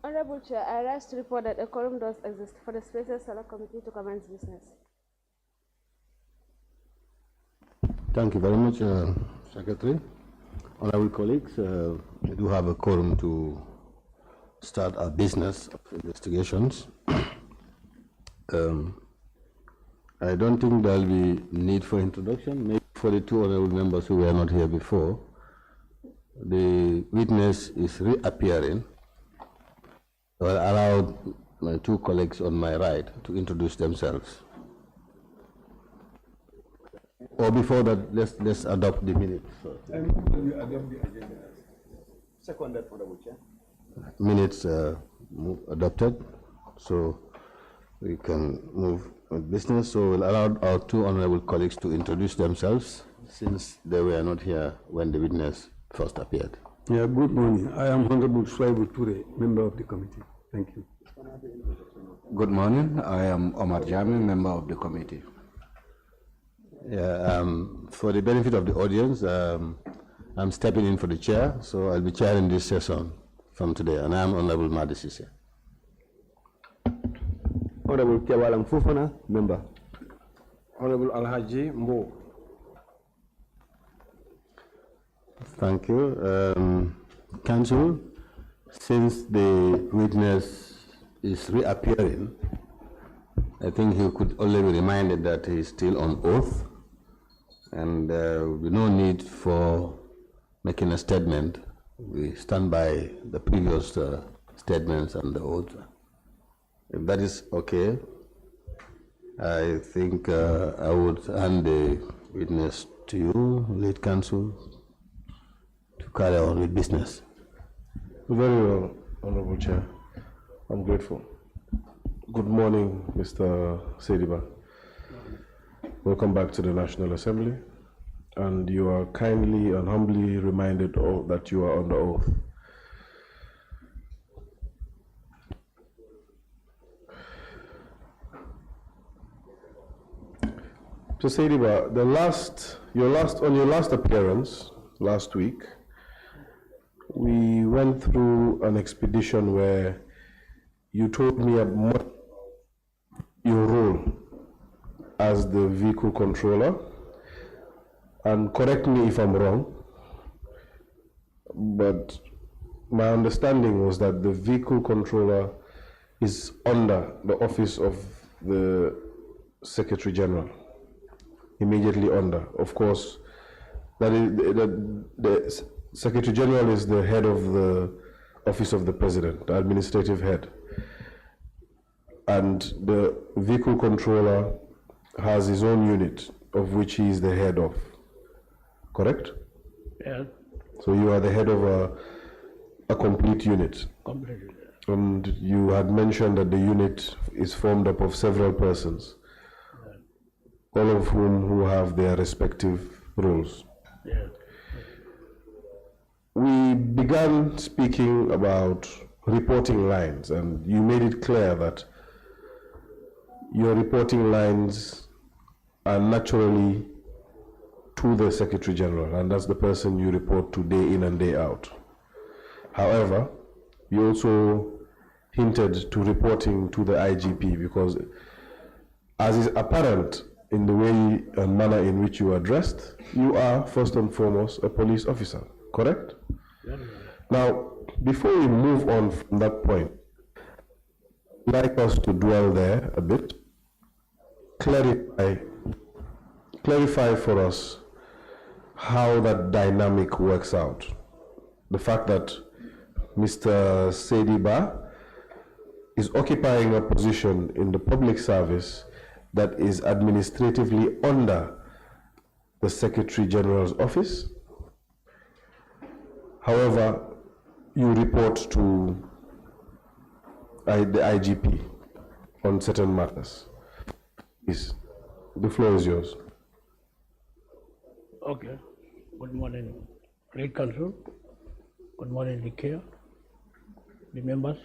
Honorable Chair, I rise to report that a quorum does exist for the Spaces Select Committee to commence business. Thank you very much, Secretary. Honorable colleagues, we do have a quorum to start our business of investigations. I don't think there'll be need for introduction. Maybe for the two honorable members who were not here before, the witness is reappearing. So I'll allow my two colleagues on my right to introduce themselves. Or before that, let's adopt the minutes. Seconded, Honorable Chair. Minutes adopted, so we can move with business. So we'll allow our two honorable colleagues to introduce themselves since they were not here when the witness first appeared. Yeah, good morning. I am Honorable Saidy-Bah, member of the committee. Thank you. Good morning. I am Omar Janneh, member of the committee. Yeah, for the benefit of the audience, I'm stepping in for the chair, so I'll be chairing this session from today, and I'm Honorable Madisise. Honorable Kewalang Fufana, member. Honorable Alhaji Mbo. Thank you. Council, since the witness is reappearing, I think he could only be reminded that he is still on oath, and there will be no need for making a statement. We stand by the previous statements and the oath. If that is okay, I think I would hand the witness to you, lead counsel, to carry on with business. Very well, Honorable Chair. I'm grateful. Good morning, Mr. Saidy-Bah. Welcome back to the National Assembly. And you are kindly and humbly reminded that you are under oath. So Saidy-Bah, on your last appearance last week, we went through an expedition where you told me about your role as the vehicle controller, and correct me if I'm wrong, but my understanding was that the vehicle controller is under the office of the Secretary General, immediately under. Of course, the Secretary General is the head of the office of the President, the administrative head. And the vehicle controller has his own unit of which he is the head of. Correct? Yeah. So you are the head of a complete unit. Completely. And you had mentioned that the unit is formed up of several persons, all of who have their respective roles. Yeah. We began speaking about reporting lines, and you made it clear that your reporting lines are naturally to the Secretary General, and that's the person you report to day in and day out. However, you also hinted to reporting to the IGP, because as is apparent in the way and manner in which you are dressed, you are first and foremost a police officer, correct? Yeah. Now, before we move on from that point, I'd like us to dwell there a bit, clarify for us how that dynamic works out. The fact that Mr. Saidy-Bah is occupying a position in the public service that is administratively under the Secretary General's office. However, you report to the IGP on certain matters. Please, the floor is yours. Okay. Good morning, Great Council. Good morning, the Chair, the members,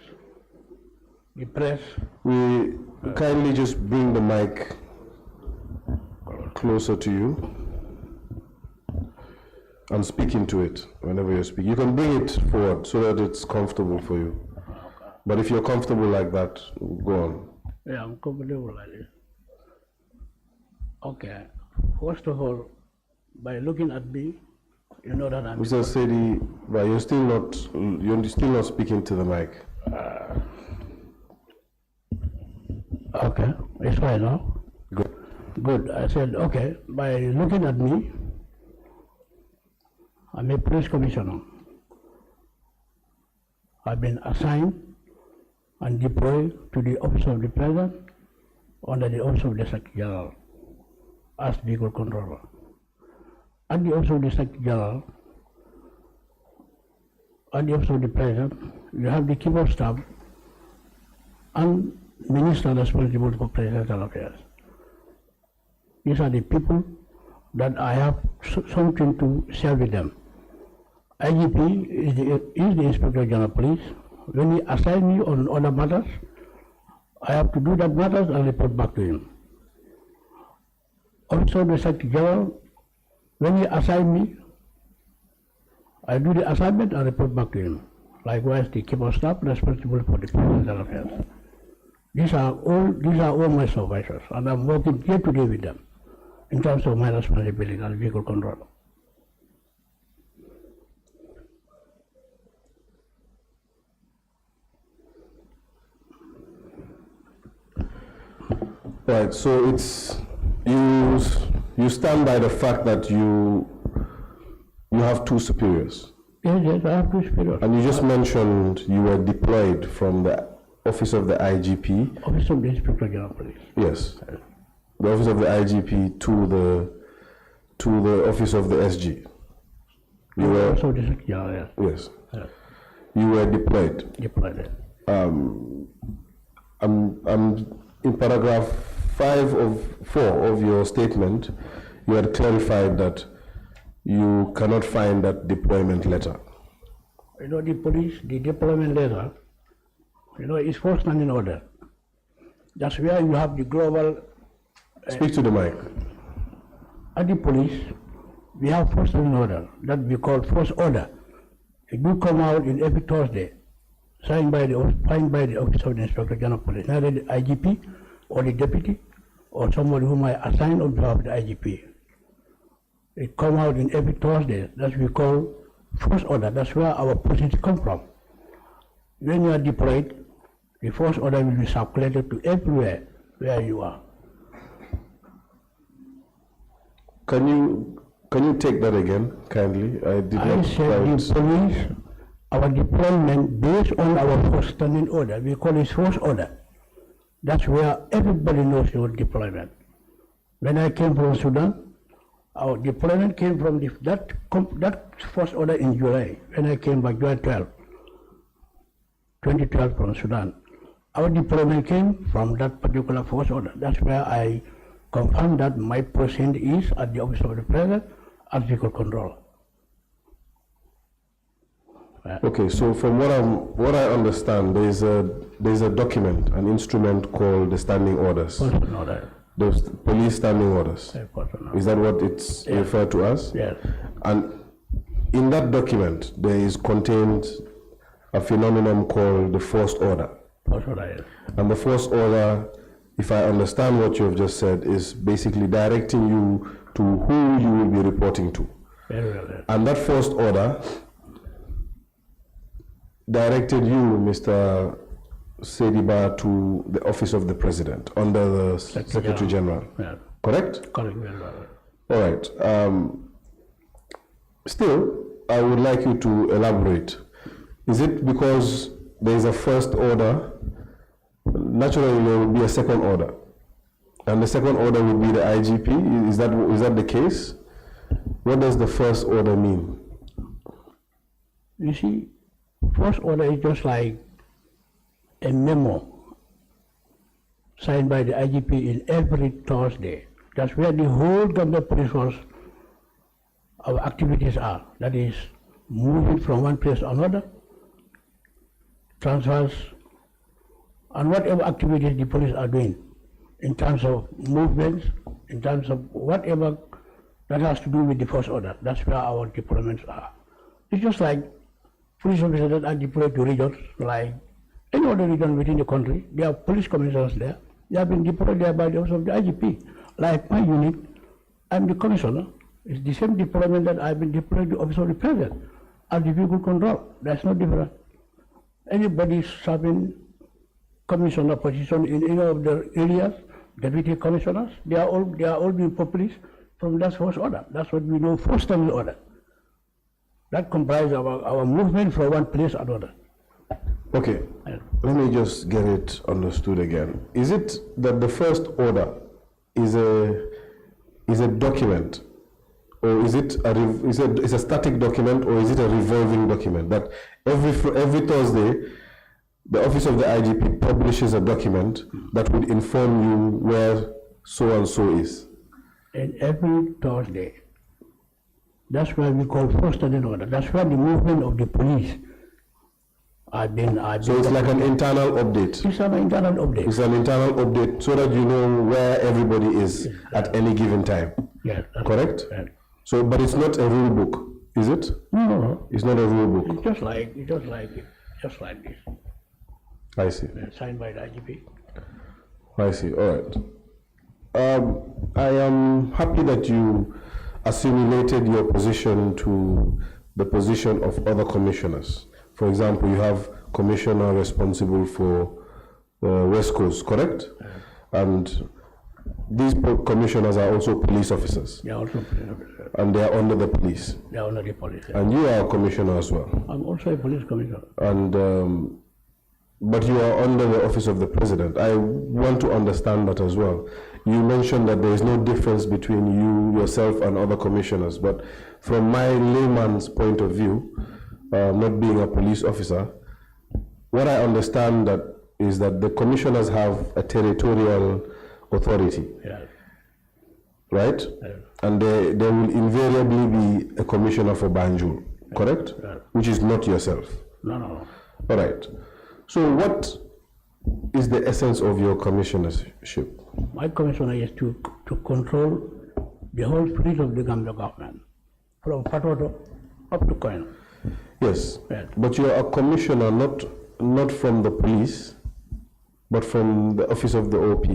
the press. We kindly just bring the mic closer to you and speak into it whenever you speak. You can bring it forward so that it's comfortable for you. But if you're comfortable like that, go on. Yeah, I'm comfortable like this. Okay. First of all, by looking at me, you know that I'm... Mr. Saidy-Bah, you're still not speaking to the mic. Okay, it's fine now. Good. Good. I said, okay, by looking at me, I'm a police commissioner. I've been assigned and deployed to the Office of the President under the Office of the Secretary General as vehicle controller. At the Office of the Secretary General, at the Office of the President, you have the Chief of Staff and Minister responsible for presidential affairs. These are the people that I have something to share with them. IGP is the Inspector General of Police. When he assigns me on other matters, I have to do that matters and report back to him. Also, the Secretary General, when he assigns me, I do the assignment and report back to him. Likewise, the Chief of Staff responsible for the presidential affairs. These are all my supervisors, and I'm working day to day with them in terms of my responsibility as vehicle controller. Right, so it's you stand by the fact that you have two superiors. Yes, I have two superiors. And you just mentioned you were deployed from the Office of the IGP. Office of the Inspector General of Police. Yes. The Office of the IGP to the Office of the SG. You were Office of the Secretary General, yes. yes. You were deployed. Deployed. I'm in paragraph 4 of your statement, you had clarified that you cannot find that deployment letter. You know, the police, the deployment letter, you know, is for standing order. That's where you have the global... Speak to the mic. At the police, we have first standing order that we call first order. It will come out in every Thursday, signed by the Office of the Inspector General of Police, either the IGP or the deputy or somebody whom I assign on behalf of the IGP. It comes out in every Thursday. That's what we call first order. That's where our policies come from. When you are deployed, the first order will be circulated to everywhere where you are. Can you take that again, kindly? I did I not said quite... the police, our deployment based on our first standing order, we call it first order. That's where everybody knows your deployment. When I came from Sudan, our deployment came from that first order in July. When I came back July 2012 from Sudan, our deployment came from that particular first order. That's where I confirmed that my position is at the Office of the President as vehicle control. Okay, so from what I understand, there's a document, an instrument called the standing orders. The police standing orders. Is that what it's referred to as? Yes. And in that document, there is contained a phenomenon called the first order. First order, yes. And the first order, if I understand what you have just said, is basically directing you to who you will be reporting to. Very well, yes. And that first order directed you, Mr. Saidy-Bah, to the Office of the President under the Secretary General. Yeah. Correct? Correct, very well. All right. Still, I would like you to elaborate. Is it because there is a first order? Naturally, there will be a second order. And the second order would be the IGP. Is that the case? What does the first order mean? You see, first order is just like a memo signed by the IGP in every Thursday. That's where the whole government police force, our activities are. That is, moving from one place to another, transfers, and whatever activities the police are doing in terms of movements, in terms of whatever that has to do with the first order. That's where our deployments are. It's just like police officers that are deployed to regions like any other region within the country, there are police commissioners there. They have been deployed there by the office of the IGP. Like my unit, I'm the commissioner. It's the same deployment that I've been deployed to the office of the president. IGP good control. That's no different. Anybody serving commissioner position in any of the areas, deputy commissioners, they are all being populist from that first order. That's what we know, first time order. That comprises our movement from one place to another. Okay, let me just get it understood again. Is it that the first order is a document, or is it a static document, or is it a revolving document that every Thursday the office of the IGP publishes a document that would inform you where so and so is? And every Thursday, that's why we call first order. That's why the movement of the police. So it's like an internal update. It's an internal update. It's an internal update so that you know where everybody is at any given time. Yeah. Correct? Right. So, but it's not a rule book, is it? No. It's not a rule book. It's just like this. I see. Signed by the IGP. I see. All right. I am happy that you assimilated your position to the position of other commissioners. For example, you have commissioner responsible for West Coast, correct? And these commissioners are also police officers. They are also police officers. And they are under the police. They are under the police. And you are a commissioner as well. I'm also a police commissioner. And but you are under the office of the president. I want to understand that as well. You mentioned that there is no difference between you, yourself, and other commissioners. But from my layman's point of view, not being a police officer, what I understand is that the commissioners have a territorial authority, right? Yeah. And there will invariably be a commissioner for Banjul, correct? Yeah. Which is not yourself. No. All right. So what is the essence of your commissionership? My commissioner is to control the whole fleet of the Gambia government, from Patoto up to Koino. Yes, Right. But you are a commissioner not from the police, but from the office of the OP.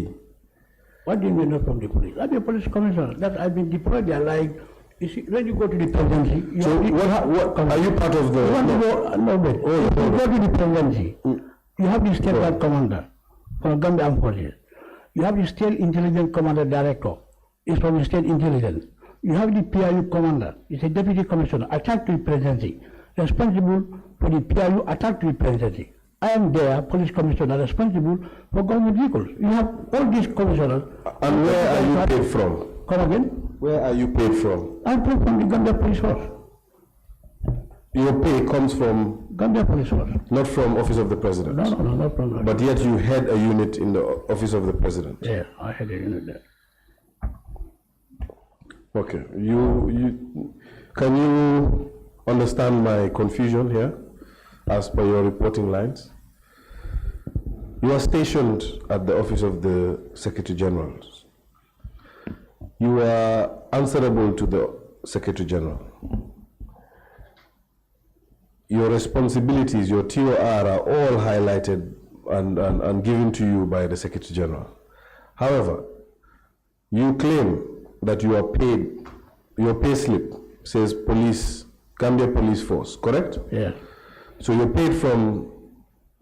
What do you mean not from the police? I'm a police commissioner. That I've been deployed there. Like, you see, when you go to the presidency, So what are you part of the? You go to the presidency. You have the state guard commander from Gambia Armed Forces. You have the state intelligence commander director. It's from the state intelligence. You have the PIU commander. It's a deputy commissioner attached to the presidency, responsible for the PIU attached to the presidency. I am there, police commissioner, responsible for government vehicles. You have all these commissioners. And where are you paid from? Come again? Where are you paid from? I'm paid from the Gambia Police Force. Your pay comes from Gambia Police Force. not from office of the president. No, not from that. But yet you had a unit in the office of the president. Yeah, I had a unit there. Okay. Can you understand my confusion here as per your reporting lines? You are stationed at the office of the Secretary General. You are answerable to the Secretary General. Your responsibilities, your TOR are all highlighted and given to you by the Secretary General. However, you claim that you are paid, your pay slip says police, Gambia Police Force, correct? Yeah. So you're paid from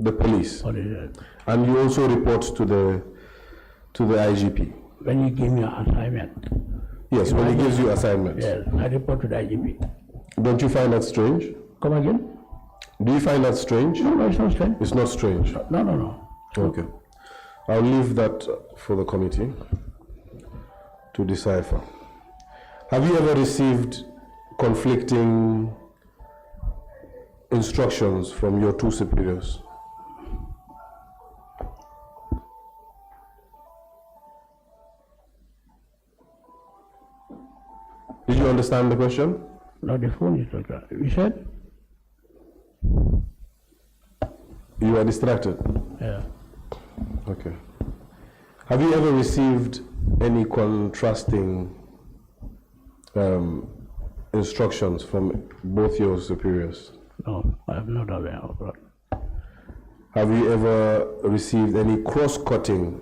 the police. And you also report to the IGP. When you give me an assignment. Yes, when he gives you assignments. Yes, I report to the IGP. Don't you find that strange? Come again? Do you find that strange? No, it's not strange. It's not strange. No. Okay. I'll leave that for the committee to decipher. Have you ever received conflicting instructions from your two superiors? Did you understand the question? No, the phone is like that. You said? You are distracted? Yeah. Okay. Have you ever received any contrasting instructions from both your superiors? No, I am not aware of that. Have you ever received any cross-cutting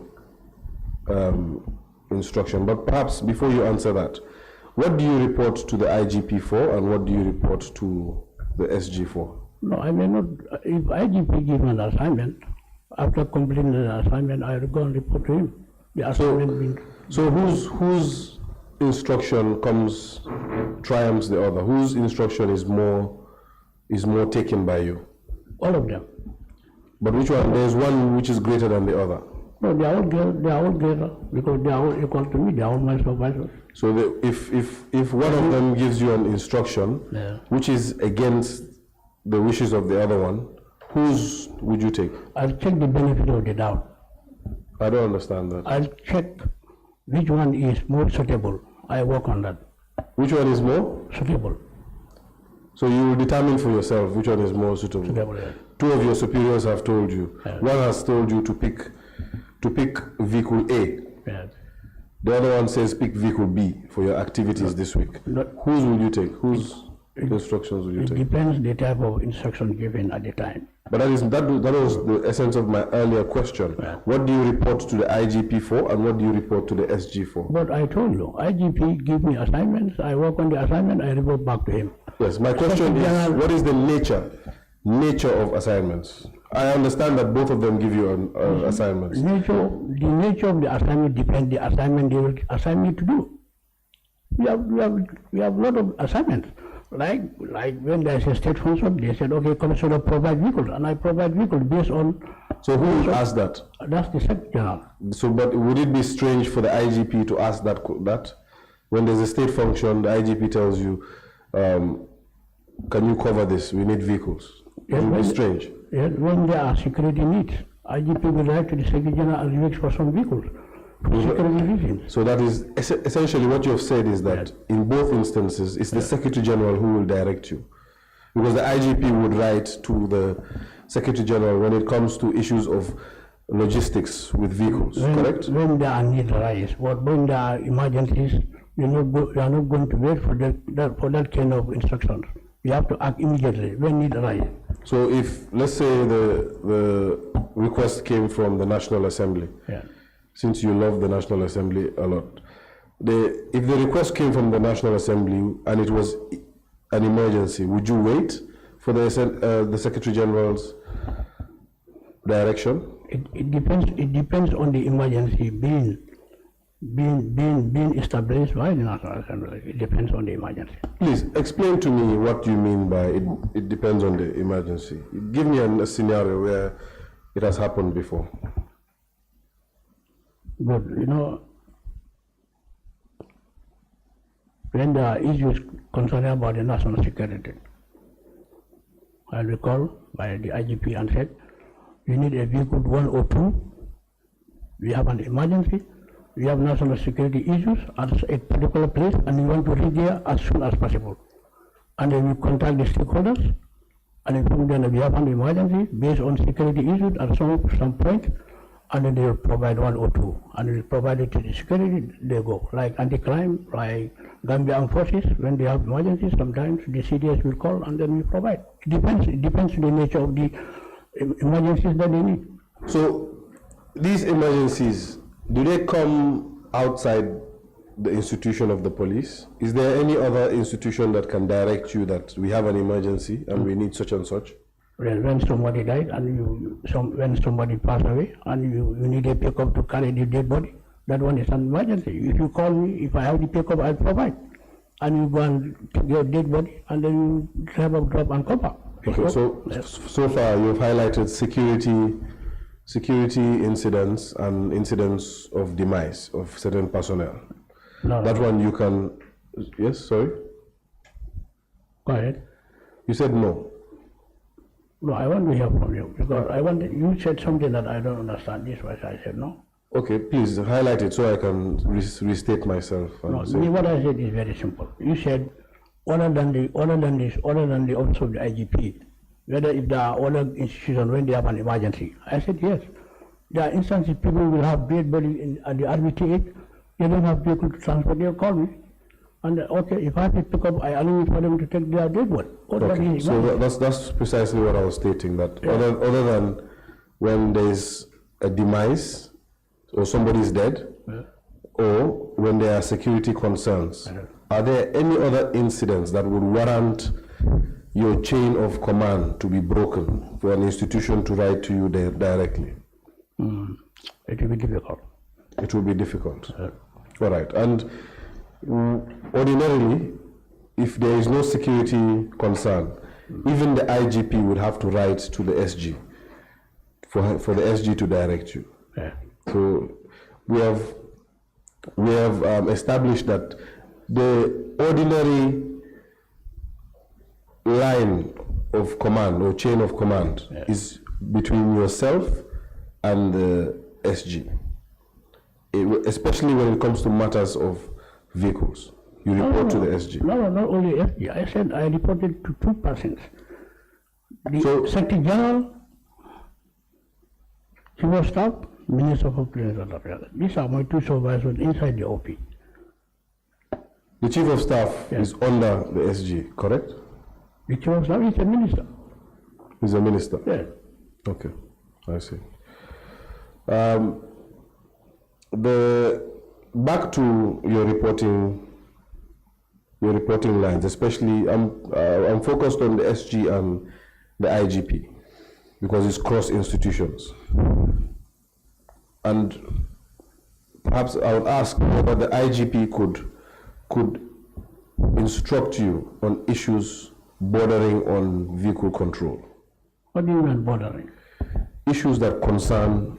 instruction? But perhaps before you answer that, what do you report to the IGP for and what do you report to the SG for? No, I may not. If IGP gives me an assignment, after completing the assignment, I will go and report to him. The assignment So whose instruction triumphs the other? Whose instruction is more taken by you? all of them. But which one? There's one which is greater than the other. No, they are all greater because they are all equal to me. They are all my supervisors. So if one of them gives you an instruction which is against the wishes of the other one, whose would you take? I'll check the benefit of the doubt. I don't understand that. I'll check which one is more suitable. I work on that. Which one is more Suitable. So you will determine for yourself which one is more suitable. Yeah. Two of your superiors have told you. Yeah. One has told you to pick vehicle A. Yeah. The other one says pick vehicle B for your activities this week. Whose will you take? Whose instructions will you It take? depends the type of instruction given at the time. But that was the essence of my earlier question. Yeah. What do you report to the IGP for and what do you report to the SG for? But I told you, IGP give me assignments, I work on the assignment, I report back to him. Yes, my question is, what is the nature of assignments? I understand that both of them give you assignments. The nature of the assignment depends the assignment they will assign me to do. We have a lot of assignments. Like when there's a state function, they said, okay, Commissioner, provide vehicles, and I provide vehicles based on. So who asked that? That's the Secretary General. So, but would it be strange for the IGP to ask that when there's a state function, the IGP tells you, can you cover this? We need vehicles. It would be strange. Yes, when there are security needs, IGP will write to the Secretary General and request for some vehicles. For security reasons. So that is essentially what you have said is that in both instances, it's the Secretary General who will direct you. Because the IGP would write to the Secretary General when it comes to issues of logistics with vehicles, correct? When there are needs arise, but when there are emergencies, we are not going to wait for that kind of instructions. We have to act immediately when need arise. So if, let's say the request came from the National Assembly, since you love the National Assembly a lot, if the request came from the National Assembly and it was an emergency, would you wait for the Secretary General's direction? It depends on the emergency being established by the National Assembly. It depends on the emergency. Please explain to me what you mean by it depends on the emergency. Give me a scenario where it has happened before. But when there are issues concerning about the national security, I will be called by the IGP and said, we need a vehicle 102, we have an emergency, we have national security issues at a particular place and we want to reach there as soon as possible. And then we contact the stakeholders and inform them that we have an emergency based on security issues at some point, and then they will provide 102 and we provide it to the security, they go. Like anti-crime, like Gambia Armed Forces, when they have emergencies, sometimes the CDS will call and then we provide. It depends on the nature of the emergencies that they need. So these emergencies, do they come outside the institution of the police? Is there any other institution that can direct you that we have an emergency and we need such and such? Well, when somebody died and when somebody passed away and you need a pickup to carry the dead body, that one is an emergency. If you call me, if I have the pickup, I'll provide. And you go and take your dead body and then you drive up, drop and cover. Okay, so far you've highlighted security incidents and incidents of demise of certain personnel. That one you can, yes, sorry? Go ahead. You said no. No, I want to hear from you because you said something that I don't understand. This was I said no. Okay, please highlight it so I can restate myself. No, what I said is very simple. You said other than the office of the IGP, whether if there are other institutions when they have an emergency. I said yes. There are instances people will have dead body at the RBTH, they don't have vehicle to transport, they'll call me. And okay, if I have to pick up, I allow for them to take their dead one. Okay, so that's precisely what I was stating, that other than when there's a demise or somebody is dead, or when there are security concerns. Are there any other incidents that would warrant your chain of command to be broken for an institution to write to you directly? It will be difficult. It will be difficult. All right. And ordinarily, if there is no security concern, even the IGP would have to write to the SG for the SG to direct you. Yeah. So we have established that the ordinary line of command or chain of command is between yourself and the SG, especially when it comes to matters of vehicles. You report to the SG. No, not only SG. I said I reported to 2 persons. The Secretary General, Chief of Staff, Minister of Affairs. These are my 2 supervisors inside the OP. The Chief of Staff is under the SG, correct? The Chief of Staff is a minister. He's a minister? Yes. Okay, I see. Back to your reporting lines, especially I'm focused on the SG and the IGP because it's cross institutions. And perhaps I would ask whether the IGP could instruct you on issues bordering on vehicle control. What do you mean bordering? Issues that concern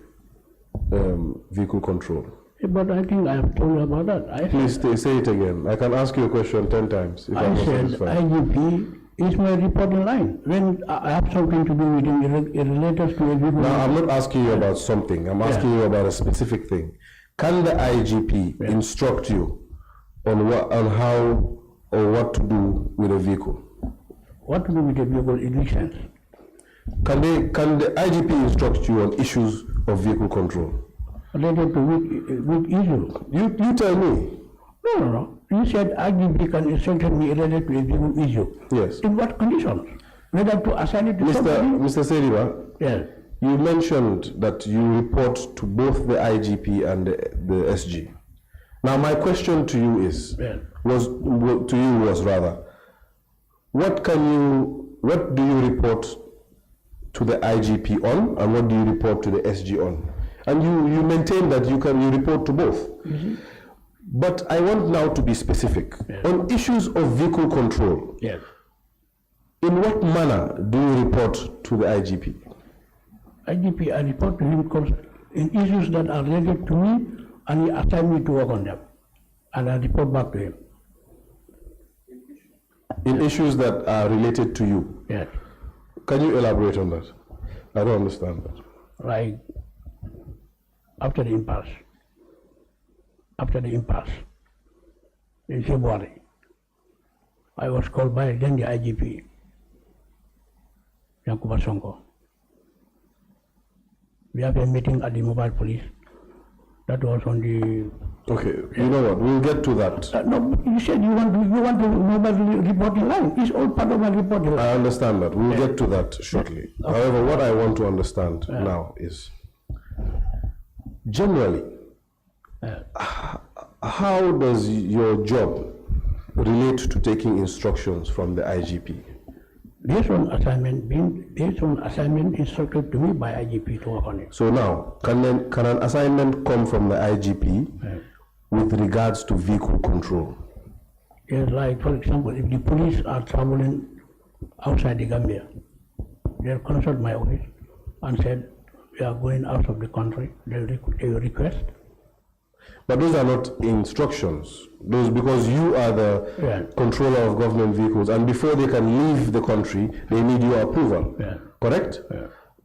vehicle control. But I think I have told you about that. Please say it again. I can ask you a question 10 times. If I said IGP is my reporting line. When I have something to do with it related to a vehicle. Now, I'm not asking you about something. I'm asking you about a specific thing. Can the IGP instruct you on how or what to do with a vehicle? What to do with a vehicle in which sense? Can the IGP instruct you on issues of vehicle control? Related to which issue? You tell me. No. You said IGP can instruct me related to a vehicle issue. Yes. In what conditions? Whether to assign it to somebody? Mr. Saidy-Bah, yes. You mentioned that you report to both the IGP and the SG. Now, my question to you was what do you report to the IGP on, and what do you report to the SG on? And you maintain that you report to both. Mm-hmm. But I want now to be specific. On issues of vehicle control, in what manner do you report to the IGP? IGP, I report to him in issues that are related to me, and he assigns me to work on them. And I report back to him. In issues that are related to you? Yes. Can you elaborate on that? I don't understand that. Like, after the impasse in February, I was called by then the IGP, Yankuba Sonko. We have a meeting at the mobile police. That was on the... Okay, you know what, we'll get to that. No, you said you want to mobile reporting line. It's all part of my reporting line. I understand that. We'll get to that shortly. Okay. However, what I want to understand now is, generally, how does your job relate to taking instructions from the IGP? Based on assignment instructed to me by IGP to work on it. So now, can an assignment come from the IGP with regards to vehicle control? Yes, like for example, if the police are traveling outside the Gambia, they'll consult my office and said, we are going out of the country, they will request. But those are not instructions. Those, because you are the controller of government vehicles, and before they can leave the country, they need your approval. Correct?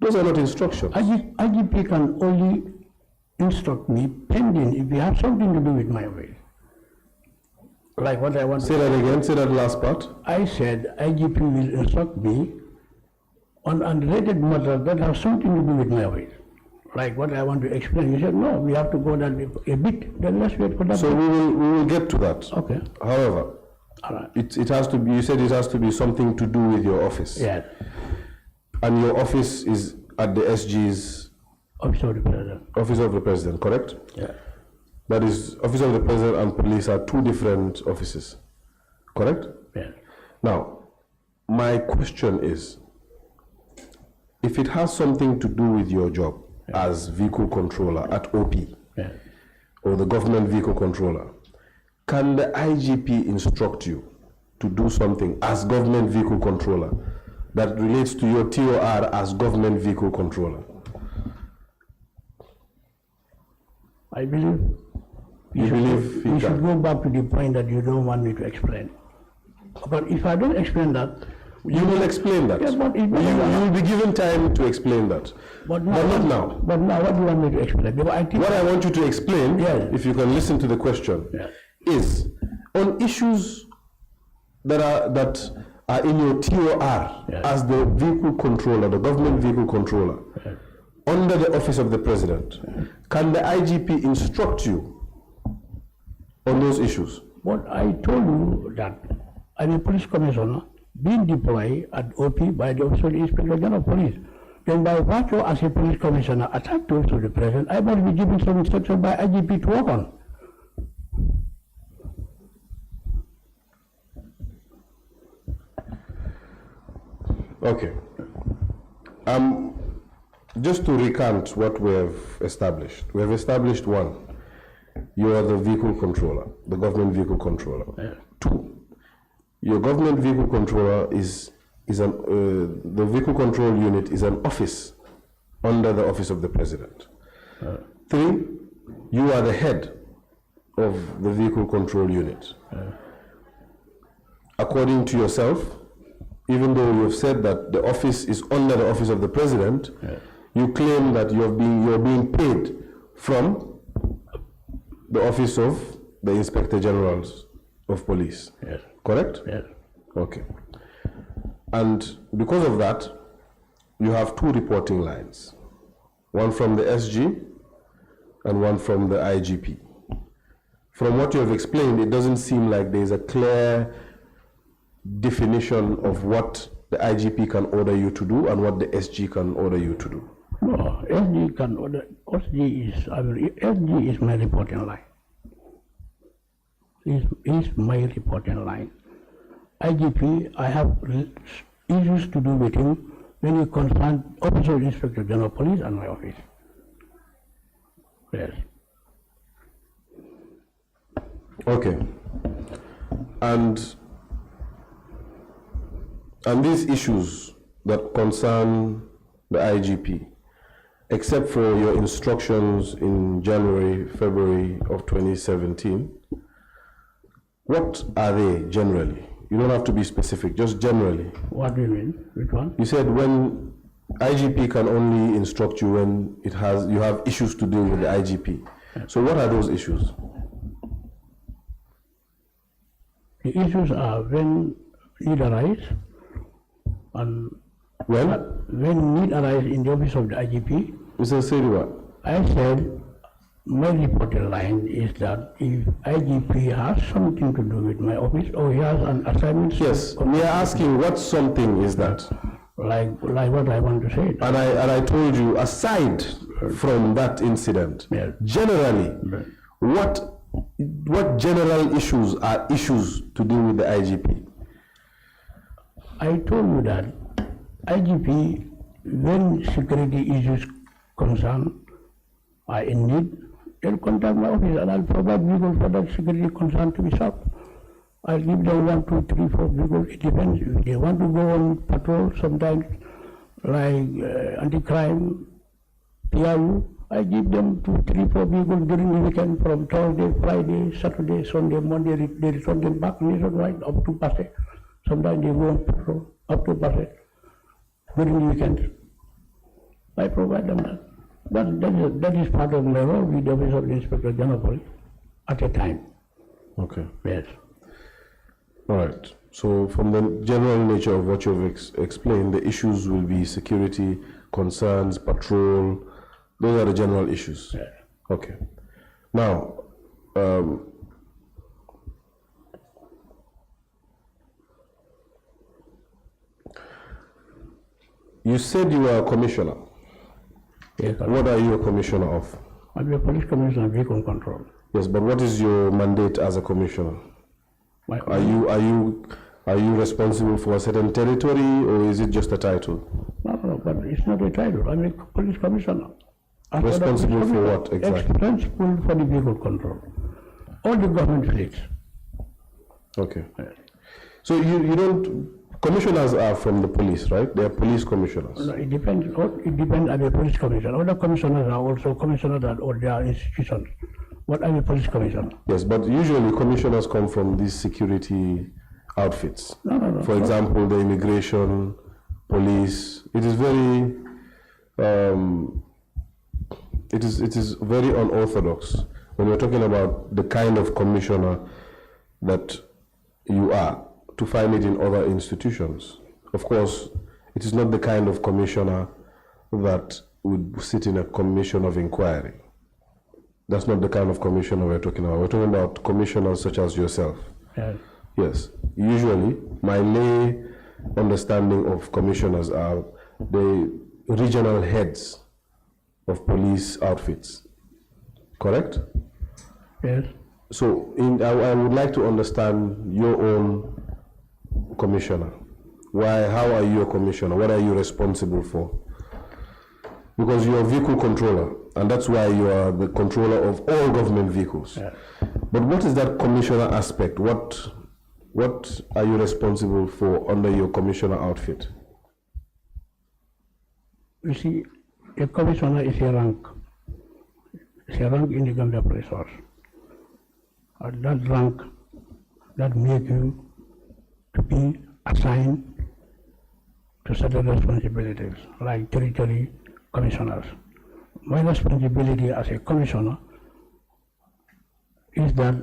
Those are not instructions. IGP can only instruct me pending if we have something to do with my way. Like what I want. Say that again. Say that last part. I said IGP will instruct me on unrelated matters that have something to do with my way. Like what I want to explain. He said, no, we have to go down a bit, then let's wait for that. So we will get to that. Okay. However, it has to be, you said it has to be something to do with your office. Yes. And your office is at the SG's Office of the President. Office of the President, correct? Yeah. That is, Office of the President and police are two different offices, correct? Yeah. Now, my question is, if it has something to do with your job as vehicle controller at OP, or the government vehicle controller, can the IGP instruct you to do something as government vehicle controller that relates to your TOR as government vehicle controller? I believe you should go back to the point that you don't want me to explain. But if I don't explain that, you will explain that. Yeah, but you will be given time to explain that. But not now. But now, what do you want me to explain? Because I think what I want you to explain, if you can listen to the question, is on issues that are in your TOR as the vehicle controller, the government vehicle controller, under the office of the president, can the IGP instruct you on those issues? But I told you that I'm a police commissioner being deployed at OP by the Office of the Inspector General of Police. Then by virtue as a police commissioner attached to the president, I must be given some instruction by IGP to work on. Okay. Just to recount what we have established. We have established one, you are the vehicle controller, the government vehicle controller. Two, your government vehicle controller the vehicle control unit is an office under the office of the president. Three, you are the head of the vehicle control unit. According to yourself, even though you have said that the office is under the office of the president, you claim that you're being paid from the office of the Inspector General of Police. Yes. Correct? Yes. Okay. And because of that, you have two reporting lines, one from the SG and one from the IGP. From what you have explained, it doesn't seem like there is a clear definition of what the IGP can order you to do and what the SG can order you to do. No, SG can order. SG is my reporting line. Is my reporting line. IGP, I have issues to do with him when he concerns Office of the Inspector General of Police and my office. Yes. Okay. And these issues that concern the IGP, except for your instructions in January, February of 2017, what are they generally? You don't have to be specific, just generally. What do you mean? Which one? You said when IGP can only instruct you when you have issues to deal with the IGP. So what are those issues? The issues are when need arise, and when need arise in the office of the IGP. Mr. Saidy-Bah, I said my reporting line is that if IGP has something to do with my office or he has an assignment. Yes, we are asking what something is that? Like what I want to say. And I told you, aside from that incident, generally, what general issues are issues to do with the IGP? I told you that IGP, when security issues concern are in need, they'll contact my office and I'll provide vehicles for that security concern to be solved. I'll give them 1, 2, 3, 4 vehicles. It depends. If they want to go on patrol, sometimes like anti-crime, PRU, I give them 2, 3, 4 vehicles during the weekend from Thursday, Friday, Saturday, Sunday, Monday. They return them back nationwide up to Passy. Sometimes they go on patrol up to Passy during the weekend. I provide them that. That is part of my role with the Office of the Inspector General of Police at a time. Okay. Yes. All right. So from the general nature of what you've explained, the issues will be security, concerns, patrol. Those are the general issues. Yes. Okay. Now, you said you were a commissioner. Yes, sir. What are you a commissioner of? I'm a police commissioner of vehicle control. Yes, but what is your mandate as a commissioner? Are you responsible for a certain territory, or is it just a title? No, but it's not a title. I'm a police commissioner. Responsible for what exactly? Responsible for the vehicle control. All the government fleets. Okay. So you don't, commissioners are from the police, right? They are police commissioners. No, it depends on the police commissioner. Other commissioners are also commissioners at all their institutions. What I'm a police commissioner. Yes, but usually commissioners come from these security outfits. No. For example, the immigration, police. It is very, it is very unorthodox when you're talking about the kind of commissioner that you are, to find it in other institutions. Of course, it is not the kind of commissioner that would sit in a commission of inquiry. That's not the kind of commissioner we're talking about. We're talking about commissioners such as yourself. Yes. Yes. Usually, my lay understanding of commissioners are the regional heads of police outfits. Correct? Yes. So I would like to understand your own commissioner. How are you a commissioner? What are you responsible for? Because you're a vehicle controller, and that's why you are the controller of all government vehicles. Yeah. But what is that commissioner aspect? What are you responsible for under your commissioner outfit? You see, a commissioner is a rank. It's a rank in the Gambia Police Force. And that rank, that makes you to be assigned to certain responsibilities, like territory commissioners. My responsibility as a commissioner is that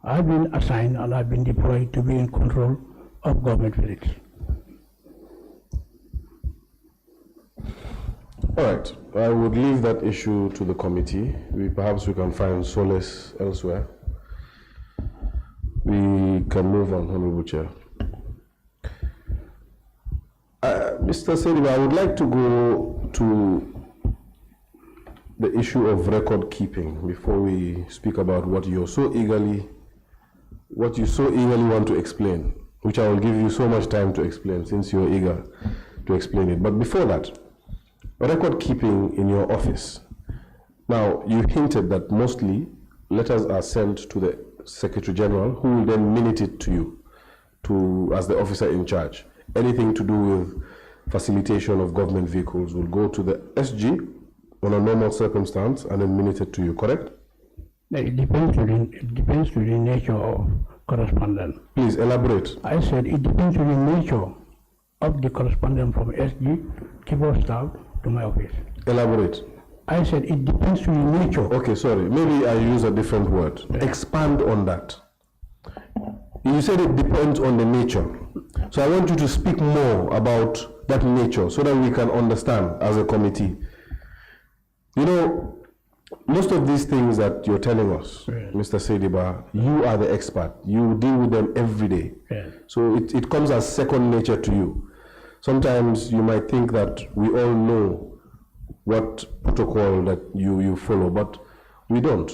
I've been assigned and I've been deployed to be in control of government fleets. All right, I would leave that issue to the committee. Perhaps we can find solace elsewhere. We can move on, Honorable Chair. Mr. Saidy-Bah, I would like to go to the issue of record keeping before we speak about what you so eagerly want to explain, which I will give you so much time to explain since you're eager to explain it. But before that, record keeping in your office. Now, you hinted that mostly letters are sent to the Secretary General, who will then minute it to you, as the officer in charge. Anything to do with facilitation of government vehicles will go to the SG on a normal circumstance and then minute it to you, correct? It depends on the nature of correspondence. Please elaborate. I said it depends on the nature of the correspondence from SG, chief of staff, to my office. Elaborate. I said it depends on the nature. Okay, sorry. Maybe I use a different word. Expand on that. You said it depends on the nature. So I want you to speak more about that nature so that we can understand as a committee. You know, most of these things that you're telling us, yes, Mr. Saidy-Bah, you are the expert. You deal with them every day. Yes. So it comes as second nature to you. Sometimes you might think that we all know what protocol that you follow, but we don't.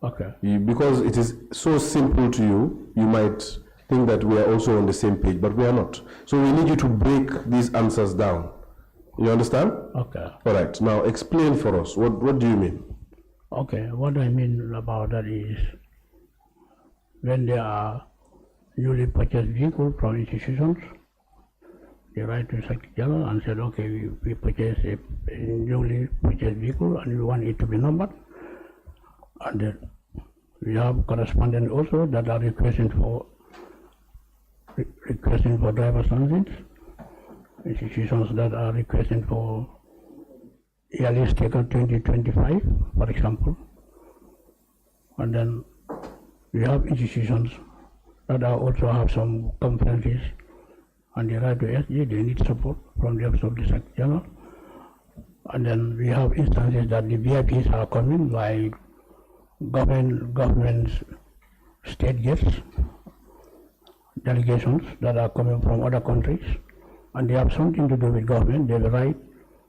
Okay. Because it is so simple to you, you might think that we are also on the same page, but we are not. So we need you to break these answers down. You understand? Okay. All right. Now explain for us. What do you mean? Okay. What I mean about that is when there are newly purchased vehicles from institutions, they write to the Secretary General and said, okay, we purchased a newly purchased vehicle and we want it to be numbered. And then we have correspondents also that are requesting for driver's license, institutions that are requesting for yearly sticker 2025, for example. And then we have institutions that are also have some conferences and they write to SG, they need support from the Office of the Secretary General. And then we have instances that the VIPs are coming, like government state guests, delegations that are coming from other countries, and they have something to do with government. They will write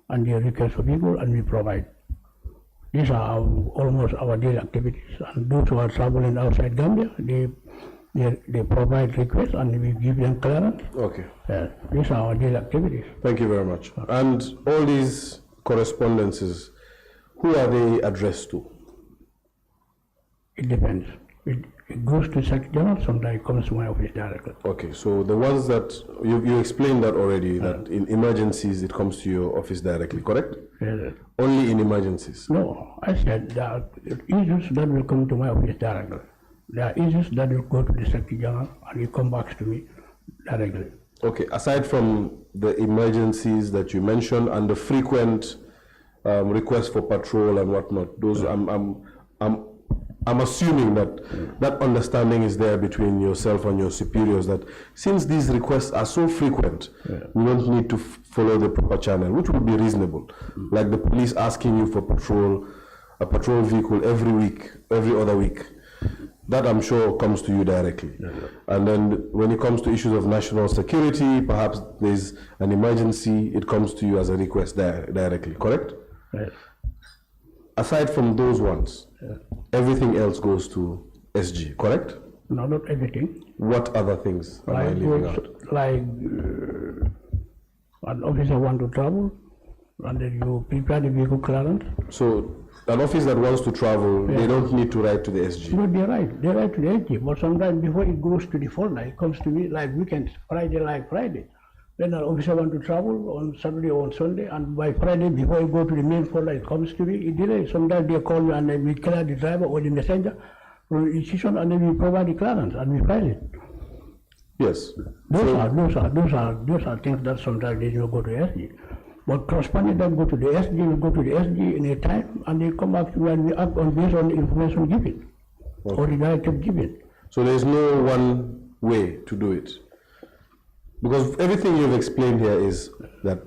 and they request for vehicle, and we provide. These are almost our daily activities. And those who are traveling outside Gambia, they provide requests and we give them clearance. Okay. These are our daily activities. Thank you very much. And all these correspondences, who are they addressed to? It depends. It goes to Secretary General, sometimes it comes to my office directly. Okay, so the ones that, you explained that already, that in emergencies it comes to your office directly, correct? Yes. Only in emergencies? No, I said there are issues that will come to my office directly. There are issues that will go to the Secretary General and it come back to me directly. Okay, aside from the emergencies that you mentioned and the frequent requests for patrol and whatnot, those I'm assuming that that understanding is there between yourself and your superiors, that since these requests are so frequent, we don't need to follow the proper channel, which would be reasonable. Like the police asking you for a patrol vehicle every week, every other week. That I'm sure comes to you directly. And then when it comes to issues of national security, perhaps there's an emergency, it comes to you as a request directly, correct? Yes. Aside from those ones, everything else goes to SG, correct? No, not everything. What other things am I leaving out? Like an officer want to travel, and then you prepare the vehicle clearance. So an officer that wants to travel, they don't need to write to the SG? No, they write to the SG, but sometimes before it goes to the folder, it comes to me like weekends, Friday. Then an officer want to travel on Saturday or on Sunday, and by Friday, before you go to the main folder, it comes to me, it delays. Sometimes they call me and then we clear the driver or the messenger from the institution, and then we provide the clearance and we file it. Yes. Those are things that sometimes they don't go to SG. But correspondence that go to the SG, will go to the SG in a time, and they come back to me and we act on based on the information given or the directive given. So there's no one way to do it? Because everything you've explained here is that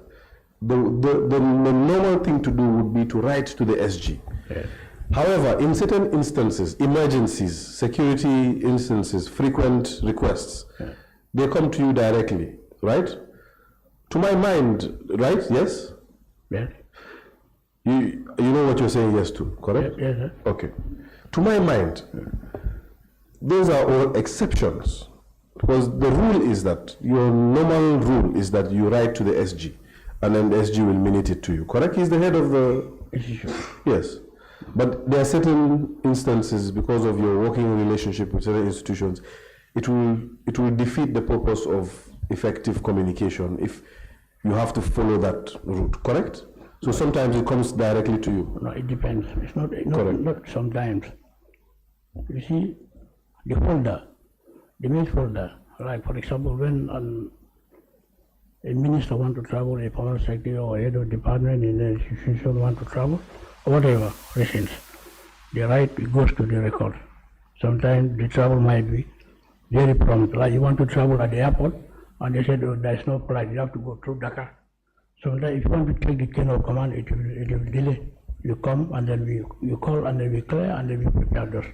the normal thing to do would be to write to the SG. Yes. However, in certain instances, emergencies, security instances, frequent requests, they come to you directly, right? To my mind, right? Yes? Yes. You know what you're saying yes to, correct? Yes, yes. Okay. To my mind, those are all exceptions. Because the rule is that, your normal rule is that you write to the SG, and then the SG will minute it to you, correct? He's the head of the... Yes. But there are certain instances, because of your working relationship with certain institutions, it will defeat the purpose of effective communication if you have to follow that route, correct? So sometimes it comes directly to you. No, it depends. It's not sometimes. You see, the folder, the main folder, like for example, when a minister want to travel, a permanent secretary or head of department in the institution want to travel, or whatever reasons, the right it goes to the record. Sometimes the travel might be very prompt. Like you want to travel at the airport, and they said, oh, there is no flight, you have to go through Dakar. Sometimes if you want to take the chain of command, it will delay. You come and then you call and then we clear and then we prepare those.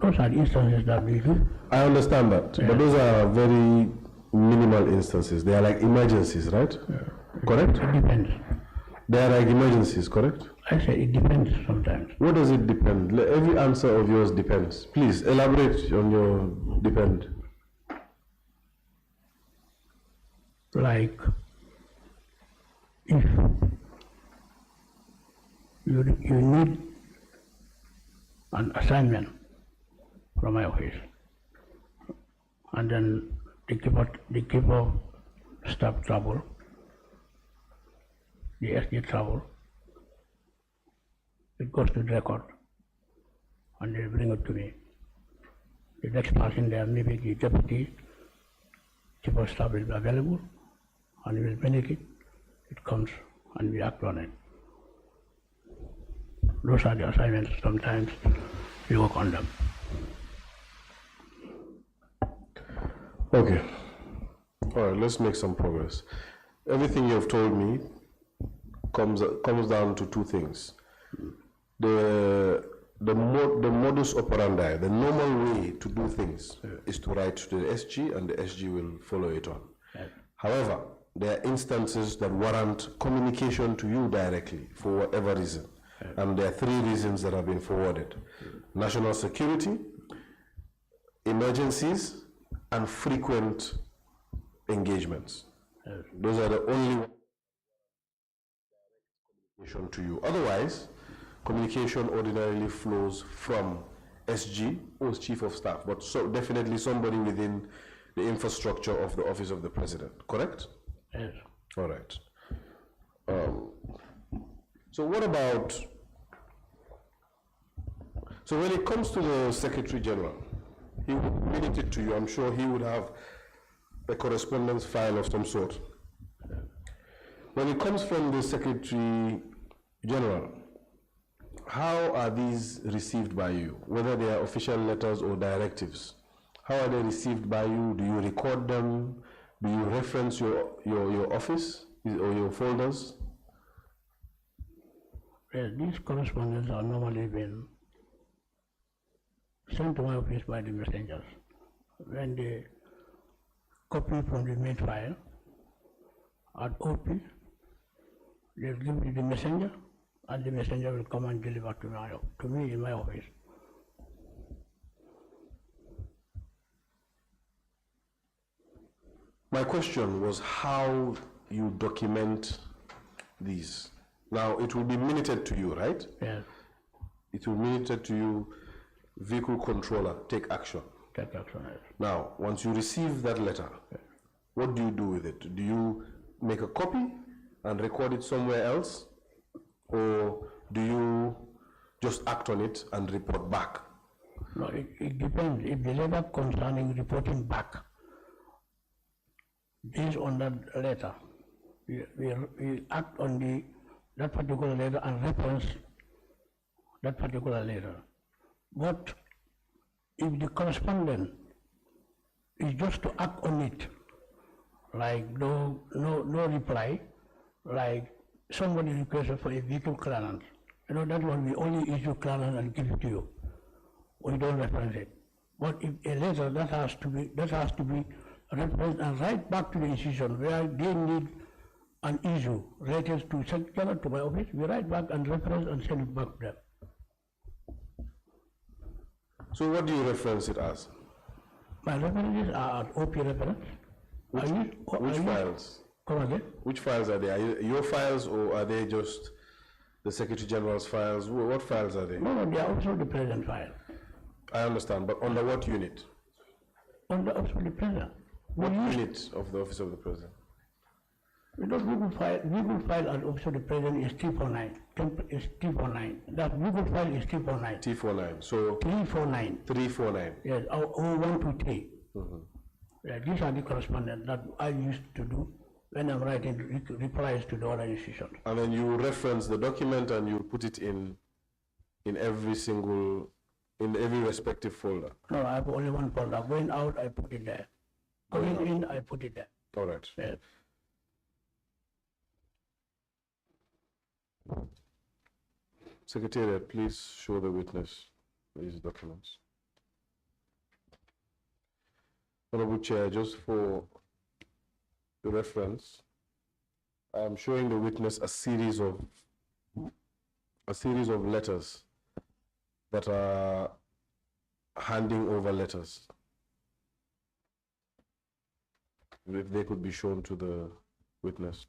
Those are the instances that we do. I understand that, but those are very minimal instances. They are like emergencies, right? Correct? It depends. They are like emergencies, correct? I say it depends sometimes. What does it depend? Every answer of yours depends. Please elaborate on your depend. Like if you need an assignment from my office, and then the keeper staff travel, the SG travel, it goes to the record, and they bring it to me. The next person there, maybe the deputy chief of staff will be available, and we will manage it. It comes, and we act on it. Those are the assignments. Sometimes we work on them. Okay. All right, let's make some progress. Everything you have told me comes down to two things. The modus operandi, the normal way to do things is to write to the SG, and the SG will follow it on. However, there are instances that warrant communication to you directly for whatever reason. And there are 3 reasons that have been forwarded: national security, emergencies, and frequent engagements. Those are the only communication to you. Otherwise, communication ordinarily flows from SG or Chief of Staff, but so definitely somebody within the infrastructure of the Office of the President, correct? Yes. All right. So what about, so when it comes to the Secretary General, he would minute it to you. I'm sure he would have a correspondence file of some sort. When it comes from the Secretary General, how are these received by you? Whether they are official letters or directives, how are they received by you? Do you record them? Do you reference your office or your folders? Well, these correspondence are normally been sent to my office by the messengers. When they copy from the main file at OP, they'll give it to the messenger, and the messenger will come and deliver to me in my office. My question was how you document these. Now, it will be minuted to you, right? Yes. It will be minuted to you, vehicle controller, take action. Take action. Yes. Now, once you receive that letter, what do you do with it? Do you make a copy and record it somewhere else? Or do you just act on it and report back? No, it depends. If the letter concerning reporting back, based on that letter, we act on that particular letter and reference that particular letter. But if the correspondent is just to act on it, like no reply, like somebody requested for a vehicle clearance, that one we only issue clearance and give it to you. We don't reference it. But if a letter that has to be referenced and right back to the institution where they need an issue related to Secretary to my office, we write back and reference and send it back to them. So what do you reference it as? My references are at OP reference. Which files? Come again? Which files are they? Are your files or are they just the Secretary General's files? What files are they? No, they are also the President file. I understand, but under what unit? On the Office of the President. What unit of the Office of the President? Because Google file at Office of the President is T49. Is T49. That Google file is T49. T49. So 349. 349. Yes, 0123. Yeah, these are the correspondence that I used to do when I'm writing replies to the other institutions. And then you reference the document and you put it in every respective folder. No, I have only one folder. Going out, I put it there. Going in, I put it there. All right. Yes. Secretariat, please show the witness these documents. Honorable Chair, just for the reference, I am showing the witness a series of letters that are handing over letters. If they could be shown to the witness.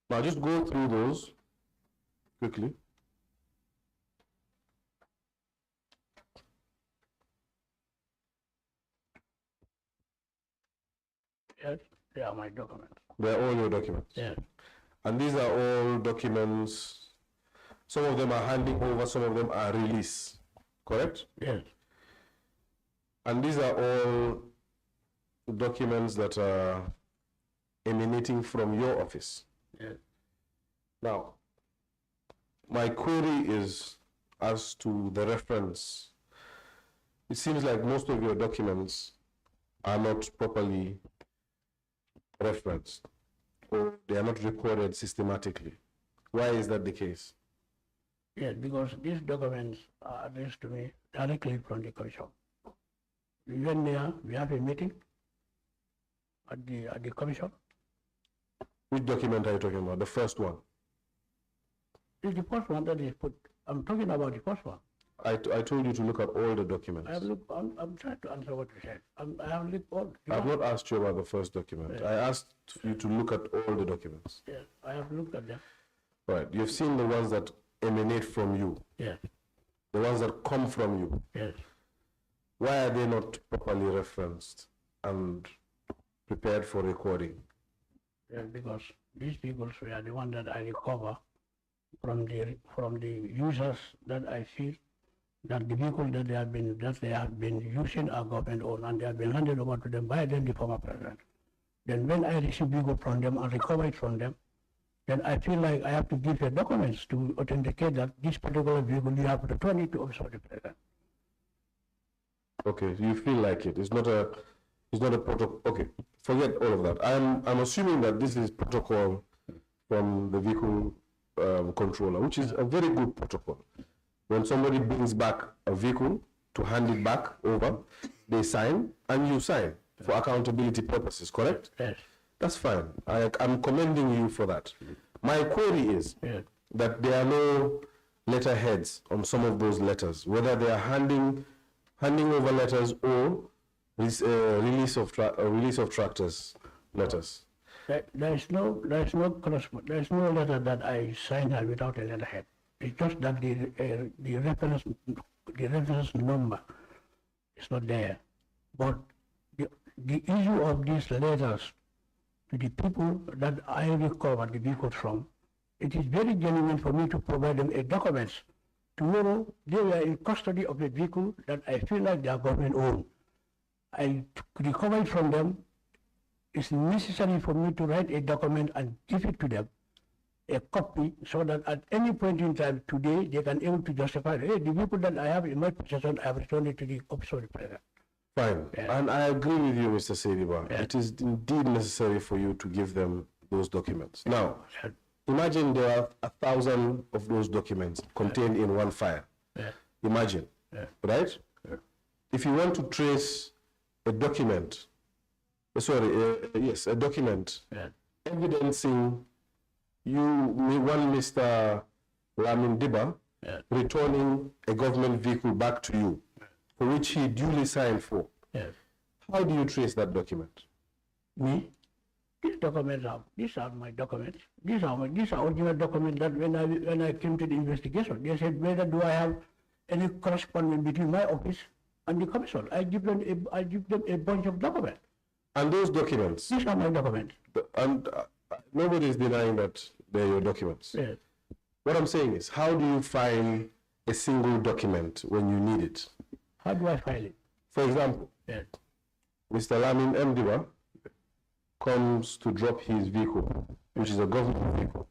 Now just go through those quickly. Yes, they are my documents. They are all your documents? Yes. And these are all documents, some of them are handing over, some of them are release, correct? Yes. And these are all documents that are emanating from your office. Yes. Now, my query is as to the reference. It seems like most of your documents are not properly referenced, or they are not recorded systematically. Why is that the case? Yes, because these documents are addressed to me directly from the Commission. We went there, we had a meeting at the commission. Which document are you talking about? The first one? It's the first one that is put. I'm talking about the first one. I told you to look at all the documents. I'm trying to answer what you said. I have looked all. I've not asked you about the first document. Yes. I asked you to look at all the documents. Yes, I have looked at them. Right. You've seen the ones that emanate from you. Yes. The ones that come from you. Yes. Why are they not properly referenced and prepared for recording? Yes, because these people were the ones that I recover from the users that I feel that the vehicle that they have been using are government owned and they have been handed over to them by the former president. Then when I receive vehicle from them and recover it from them, then I feel like I have to give the documents to authenticate that this particular vehicle you have returned it to office of the president. Okay, you feel like it. It's not a protocol. Okay, forget all of that. I'm assuming that this is protocol from the vehicle controller, which is a very good protocol. When somebody brings back a vehicle to hand it back over, they sign and you sign for accountability purposes, correct? Yes. That's fine. I'm commending you for that. My query is that there are no letterheads on some of those letters, whether they are handing over letters or release of tractors letters. There is no letter that I signed without a letterhead. It's just that the reference number is not there. But the issue of these letters to the people that I recovered the vehicle from, it is very genuine for me to provide them a document. Tomorrow they were in custody of a vehicle that I feel like they are government owned. I recover it from them. It's necessary for me to write a document and give it to them, a copy, so that at any point in time today they can able to justify, hey, the vehicle that I have in my possession, I have returned it to the office of the president. Fine. Yeah. And I agree with you, Mr. Saidy-Bah. Yeah. It is indeed necessary for you to give them those documents. Now, imagine there are 1,000 of those documents contained in one file. Yeah. Imagine, right? Yeah. If you want to trace a document, a document evidencing one Mr. Saidy-Bah returning a government vehicle back to you, for which he duly signed for. Yes. How do you trace that document? Me? These are my documents. These are original documents that when I came to the investigation, they said, whether do I have any correspondence between my office and the commission? I give them a bunch of documents. And those documents? These are my documents. And nobody is denying that they're your documents. Yes. What I'm saying is, how do you find a single document when you need it? How do I file it? For example, Yes. Mr. Saidy-Bah comes to drop his vehicle, which is a government vehicle,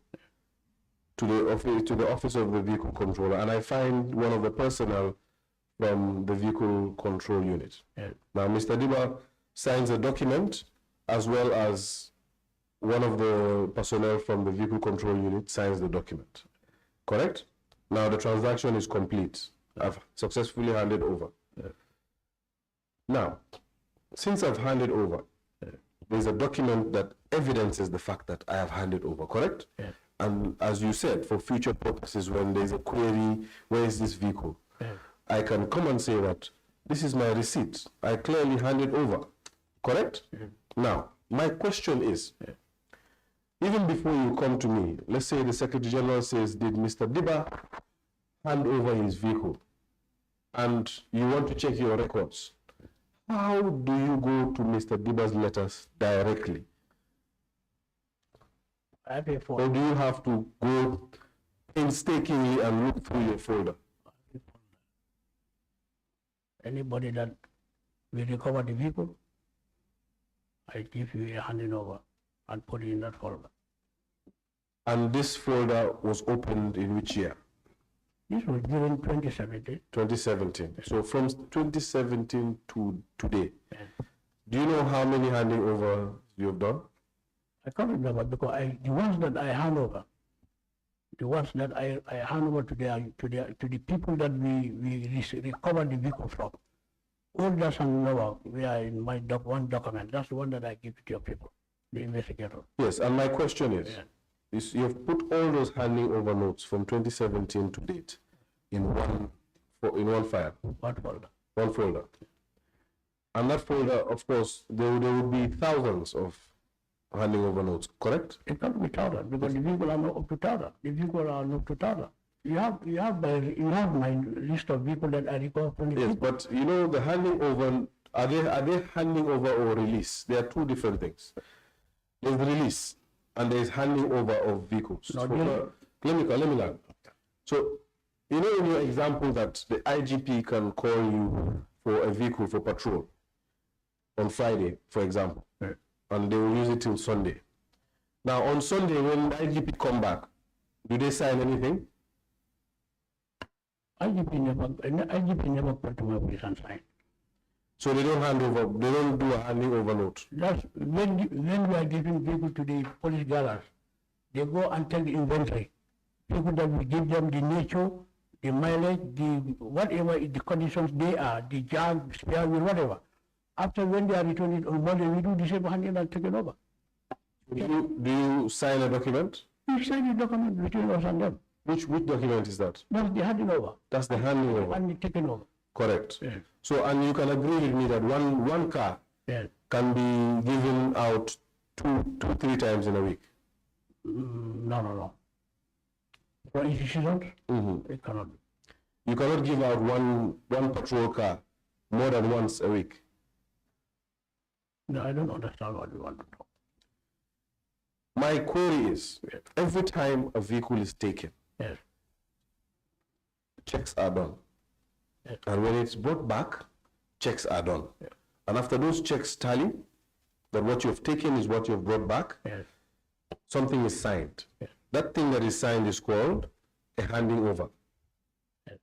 to the office of the vehicle controller, and I find one of the personnel from the vehicle control unit. Yes. Now, Mr. Saidy-Bah signs a document, as well as one of the personnel from the vehicle control unit signs the document. Correct? Now the transaction is complete. I've successfully handed over. Now, since I've handed over, there's a document that evidences the fact that I have handed over, correct? Yes. And as you said, for future purposes, when there's a query, where is this vehicle? Yes. I can come and say that this is my receipt. I clearly handed over, correct? Now, my question is, even before you come to me, let's say the Secretary General says, did Mr. Saidy-Bah hand over his vehicle? And you want to check your records. How do you go to Mr. Saidy-Bah's letters directly? I have a phone. Or do you have to go painstakingly and look through your folder? Anybody that will recover the vehicle, I give you a handing over and put it in that folder. And this folder was opened in which year? This was during 2017. 2017. So from 2017 to today, do you know how many handing over you have done? I can't remember because the ones that I hand over, I hand over to the people that we recovered the vehicle from, All that's handing over, we are in my one document. That's the one that I give to your people, the investigator. Yes, and my question is you've put all those handing over notes from 2017 to date in one file. One folder. One folder. And that folder, of course, there would be thousands of handing over notes, correct? It can't be thousands because the people are not up to thousands. The people are not to thousands. You have my list of people that I recall from the Yes, people. but you know the handing over, are they handing over or release? They are two different things. There's the release and there is handing over of vehicles. No, let me learn. So, you know in your example that the IGP can call you for a vehicle for patrol on Friday, for example, and they will use it till Sunday. Now on Sunday when the IGP come back, do they sign anything? IGP never put to my police and sign. So they don't hand over, they don't do a handing over note. That's when we are giving people to the police gathers, they go and take the inventory. People that will give them the nature, the mileage, the whatever the conditions they are, the jam, spare wheel, whatever. After when they are returning on Monday, we do the same handing and take it over. Do you sign a document? We sign the document between us and them. Which document is that? That's the handing over. That's the handing over. And the taking over. Correct. Yes. So, and you can agree with me that one car Yes. can be given out three times in a week. No. For institutions, it cannot be. You cannot give out one patrol car more than once a week. No, I don't understand what you want to talk. My query is, every time a vehicle is taken, Yes. checks are done. Yes. And when it's brought back, checks are done. Yes. And after those checks tally, that what you've taken is what you've brought back, Yes. something is signed. Yes. That thing that is signed is called a handing over. Yes.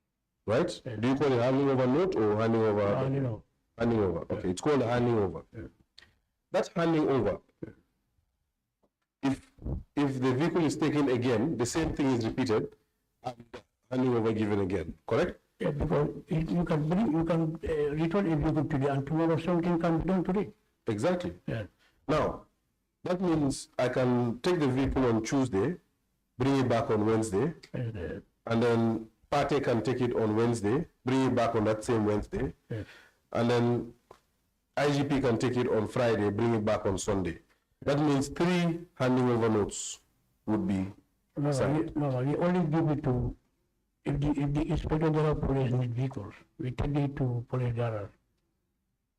Right? Yes. Do you call it handing over note or handing over? Handing over. Handing over. Okay, it's called a handing over. Yes. That handing over, if the vehicle is taken again, the same thing is repeated and handing over given again, correct? Yeah, because you can return a vehicle today and tomorrow something can be done today. Exactly. Yeah. Now, that means I can take the vehicle on Tuesday, bring it back on Wednesday, Yes. and then Pate can take it on Wednesday, bring it back on that same Wednesday, Yes. and then IGP can take it on Friday, bring it back on Sunday. That means 3 handing over notes would be signed. No, we only give it to, if the Inspector General of Police need vehicles, we take it to police garage.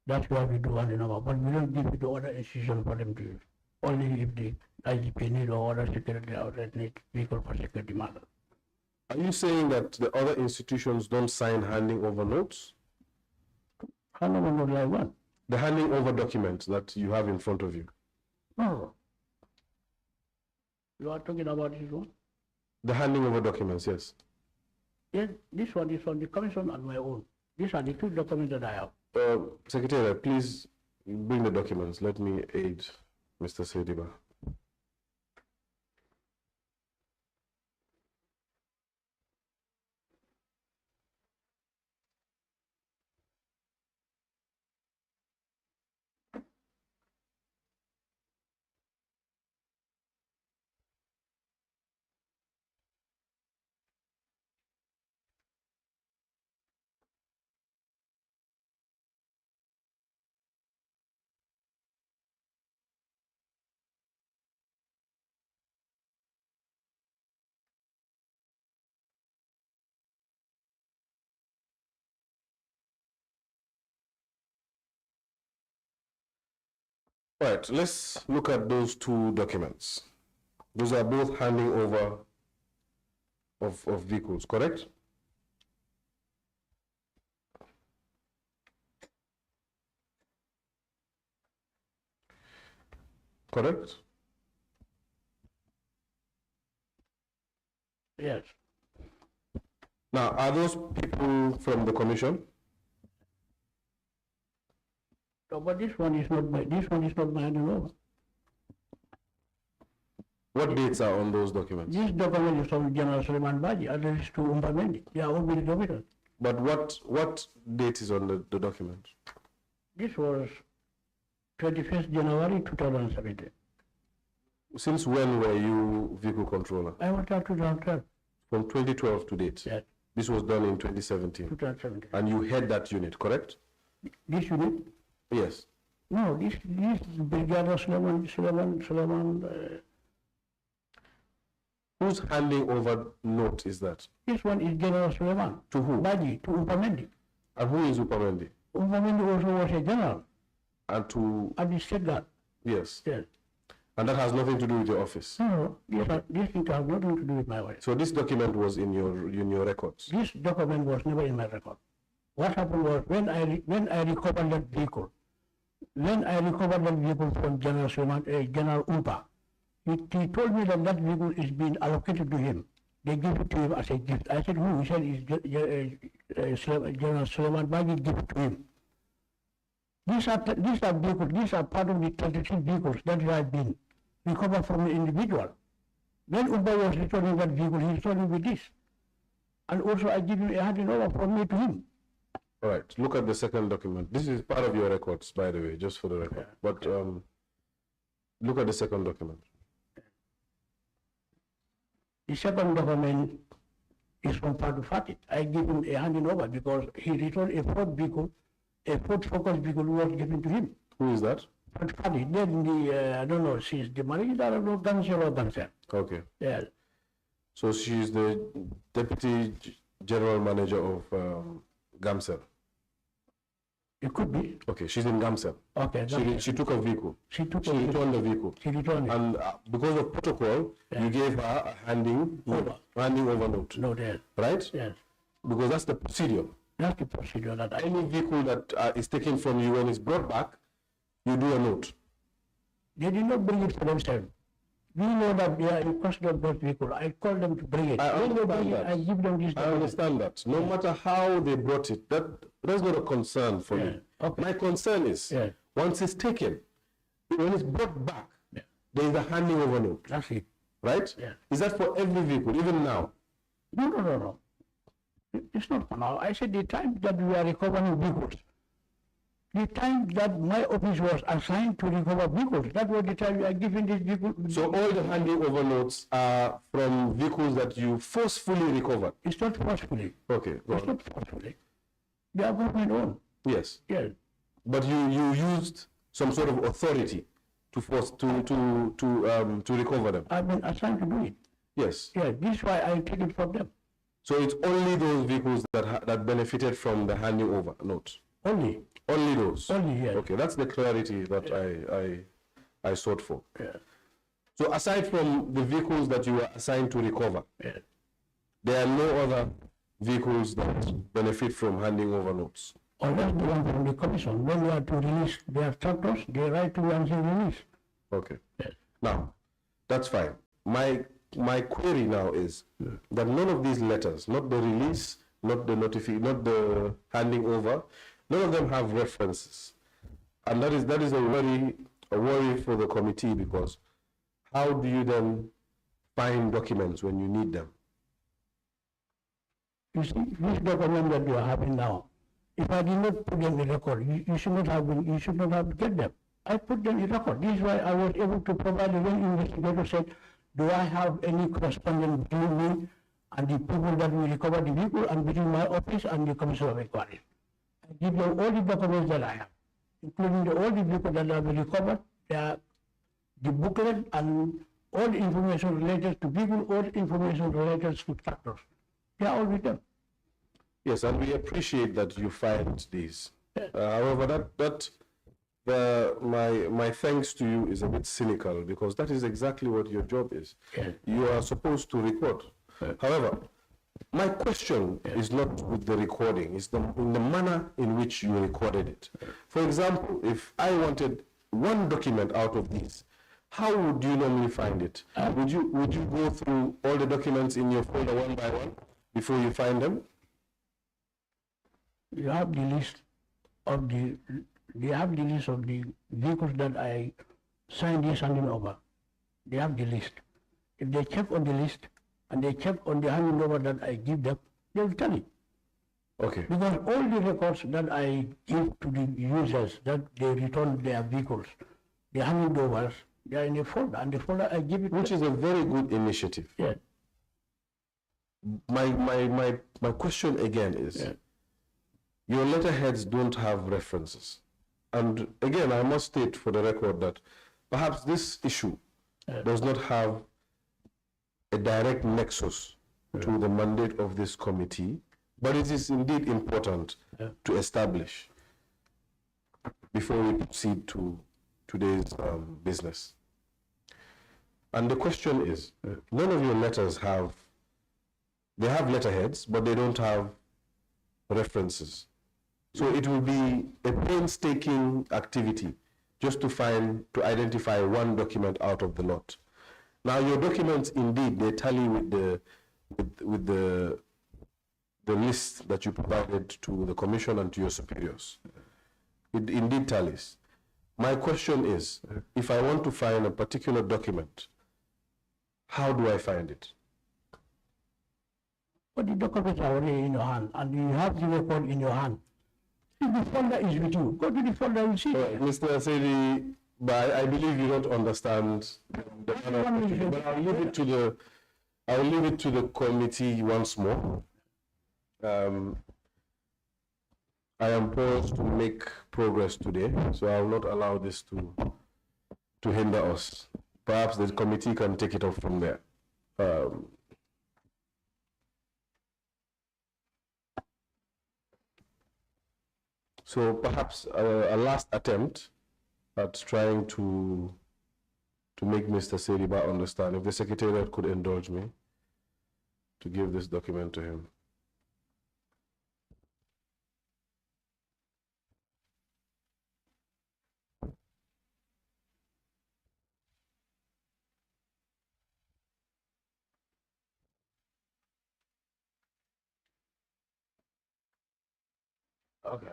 That's why we do handing over, but we don't give it to other institutions for them to use. Only if the IGP need or other security outlet need vehicle for security matters. Are you saying that the other institutions don't sign handing over notes? Hand over not like one. The handing over documents that you have in front of you? No. You are talking about this one? The handing over documents, yes. Yes, this one is from the commission and my own. These are the 2 documents that I have. Secretary, please bring the documents. Let me aid Mr. Saidy-Bah. Right, let's look at those 2 documents. Those are both handing over of vehicles, correct? Correct? Yes. Now, are those people from the commission? No, but this one is not my handing over. What dates are on those documents? This document is from General Suleiman Baji, others to Nfamara. They are all with the documents. But what date is on the document? This was 21st January 2017. Since when were you vehicle controller? I was at 2012. From 2012 to date? Yes. This was done in 2017? 2017. And you head that unit, correct? This unit? Yes. No, this Brigadier Suleiman. Whose handing over note is that? This one is General Suleiman. To who? Baji, to Upamendi. And who is Upamendi? Upamendi also was a general And to... at the state guard. Yes. Yes. And that has nothing to do with your office? No, this thing has nothing to do with my wife. So this document was in your records? This document was never in my record. What happened was when I recovered that vehicle, from General Suleiman, General Umpa, he told me that vehicle is being allocated to him. They give it to him as a gift. I said, who? He said, it's General Suleiman Baji give it to him. These are vehicles, these are part of the 33 vehicles that have been recovered from the individual. When Umpa was returning that vehicle, he returned with this. And also I give him a handing over from me to him. All right, look at the second document. This is part of your records, by the way, just for the record. But look at the second document. The second document is from Padu Fatit. I give him a handing over because he returned a Ford vehicle, a Ford Focus vehicle was given to him. Who is that? Padu Fatit. Then I don't know, she's the manager, I don't know, Gansel or Gansel. Okay. Yeah. So she's the deputy general manager of Gamcel. It could be. Okay, she's in Gamcel. Okay. She took a vehicle. She returned the vehicle. She returned it. And because of protocol, you gave her a handing over note. No, yes. Right? Yes. Because that's the procedure. That's the procedure that Any vehicle that is taken from you and is brought back, you do a note. They did not bring it for themselves. We know that they are in custody of those vehicle. I call them to bring it. I understand that. I give them this. I understand that. No matter how they brought it, that's not a concern for me. Okay. My concern is once it's taken, when it's brought back, there is a handing over note. That's it. Right? Yeah. Is that for every vehicle, even now? No. It's not for now. I said the time that we are recovering vehicles, the time that my office was assigned to recover vehicles, that was the time we are giving this vehicle. So all the handing over notes are from vehicles that you forcefully recovered? It's not forcefully. Okay, go It's on. not forcefully. They are government owned. Yes. Yes. But you used some sort of authority to force to recover them. I've been assigned to do it. Yes. Yes. This is why I take it from them. So it's only those vehicles that benefited from the handing over note. Only. Only those. Only, yes. Okay, that's the clarity that I sought for. Yeah. So aside from the vehicles that you were assigned to recover, there are no other vehicles that benefit from handing over notes. Unless the one from the commission, when they are to release their tractors, they write to me and say release. Okay. Yes. Now, that's fine. My query now is that none of these letters, not the release, not the handing over, none of them have references. And that is a worry for the committee, because how do you then find documents when you need them? You see, this document that you are having now, if I did not put them in record, you should not have get them. I put them in record. This is why I was able to provide when investigator said, do I have any correspondence between me and the people that will recover the vehicle and between my office and the Commission of Inquiry? I give them all the documents that I have, including all the vehicles that have been recovered, the booklet and all the information related to vehicle, all the information related to tractors. They are all with them. Yes, and we appreciate that you filed these. However, my thanks to you is a bit cynical, because that is exactly what your job is. You are supposed to record. However, my question is not with the recording, it's in the manner in which you recorded it. For example, if I wanted one document out of these, how would you normally find it? Would you go through all the documents in your folder one by one before you find them? You have the list of the vehicles that I signed this handing over. They have the list. If they check on the list and they check on the handing over that I give them, they will tell it. Okay. Because all the records that I give to the users that they return their vehicles, the handovers, they are in a folder, and the folder I give it. Which is a very good initiative. Yeah. My question again is, your letterheads don't have references. And again, I must state for the record that perhaps this issue does not have a direct nexus to the mandate of this committee, but it is indeed important to establish before we proceed to today's business. And the question is, none of your letters have, they have letterheads, but they don't have references. So it will be a painstaking activity just to identify one document out of the lot. Now your documents indeed, they tally with the list that you provided to the commission and to your superiors. It indeed tallies. My question is, if I want to find a particular document, how do I find it? But the documents are already in your hand, and you have the record in your hand. If the folder is with you, go to the folder and see. Mr. Saidy-Bah, I believe you don't understand the manner, but I'll leave it to the committee once more. I am poised to make progress today, so I will not allow this to hinder us. Perhaps the committee can take it up from there. So perhaps a last attempt at trying to make Mr. Saidy-Bah understand, if the Secretariat could indulge me to give this document to him. Okay.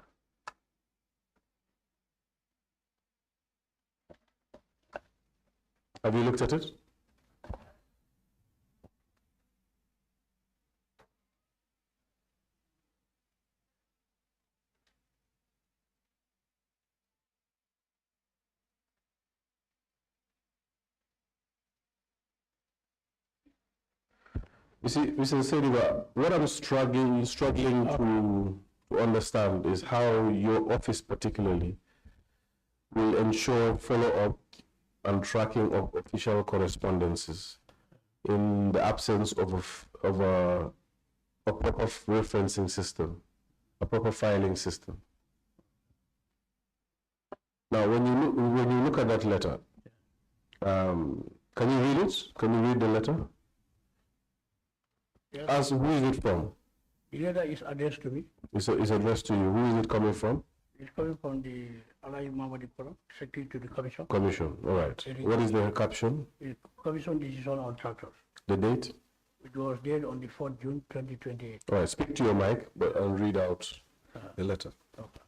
Have you looked at it? You see, Mr. Saidy-Bah, what I'm struggling to understand is how your office particularly will ensure follow-up and tracking of official correspondences in the absence of a proper referencing system, a proper filing system. Now, when you look at that letter, can you read it? Can you read the letter? Yes. Ask, who is it from? The letter is addressed to me. It's addressed to you. Who is it coming from? It's coming from the Secretary to the Commission. Commission, all right. What is the caption? The Commission decision on tractors. The date? It was dated on the 4th June 2028. All right, speak to your mic and read out the letter. Okay.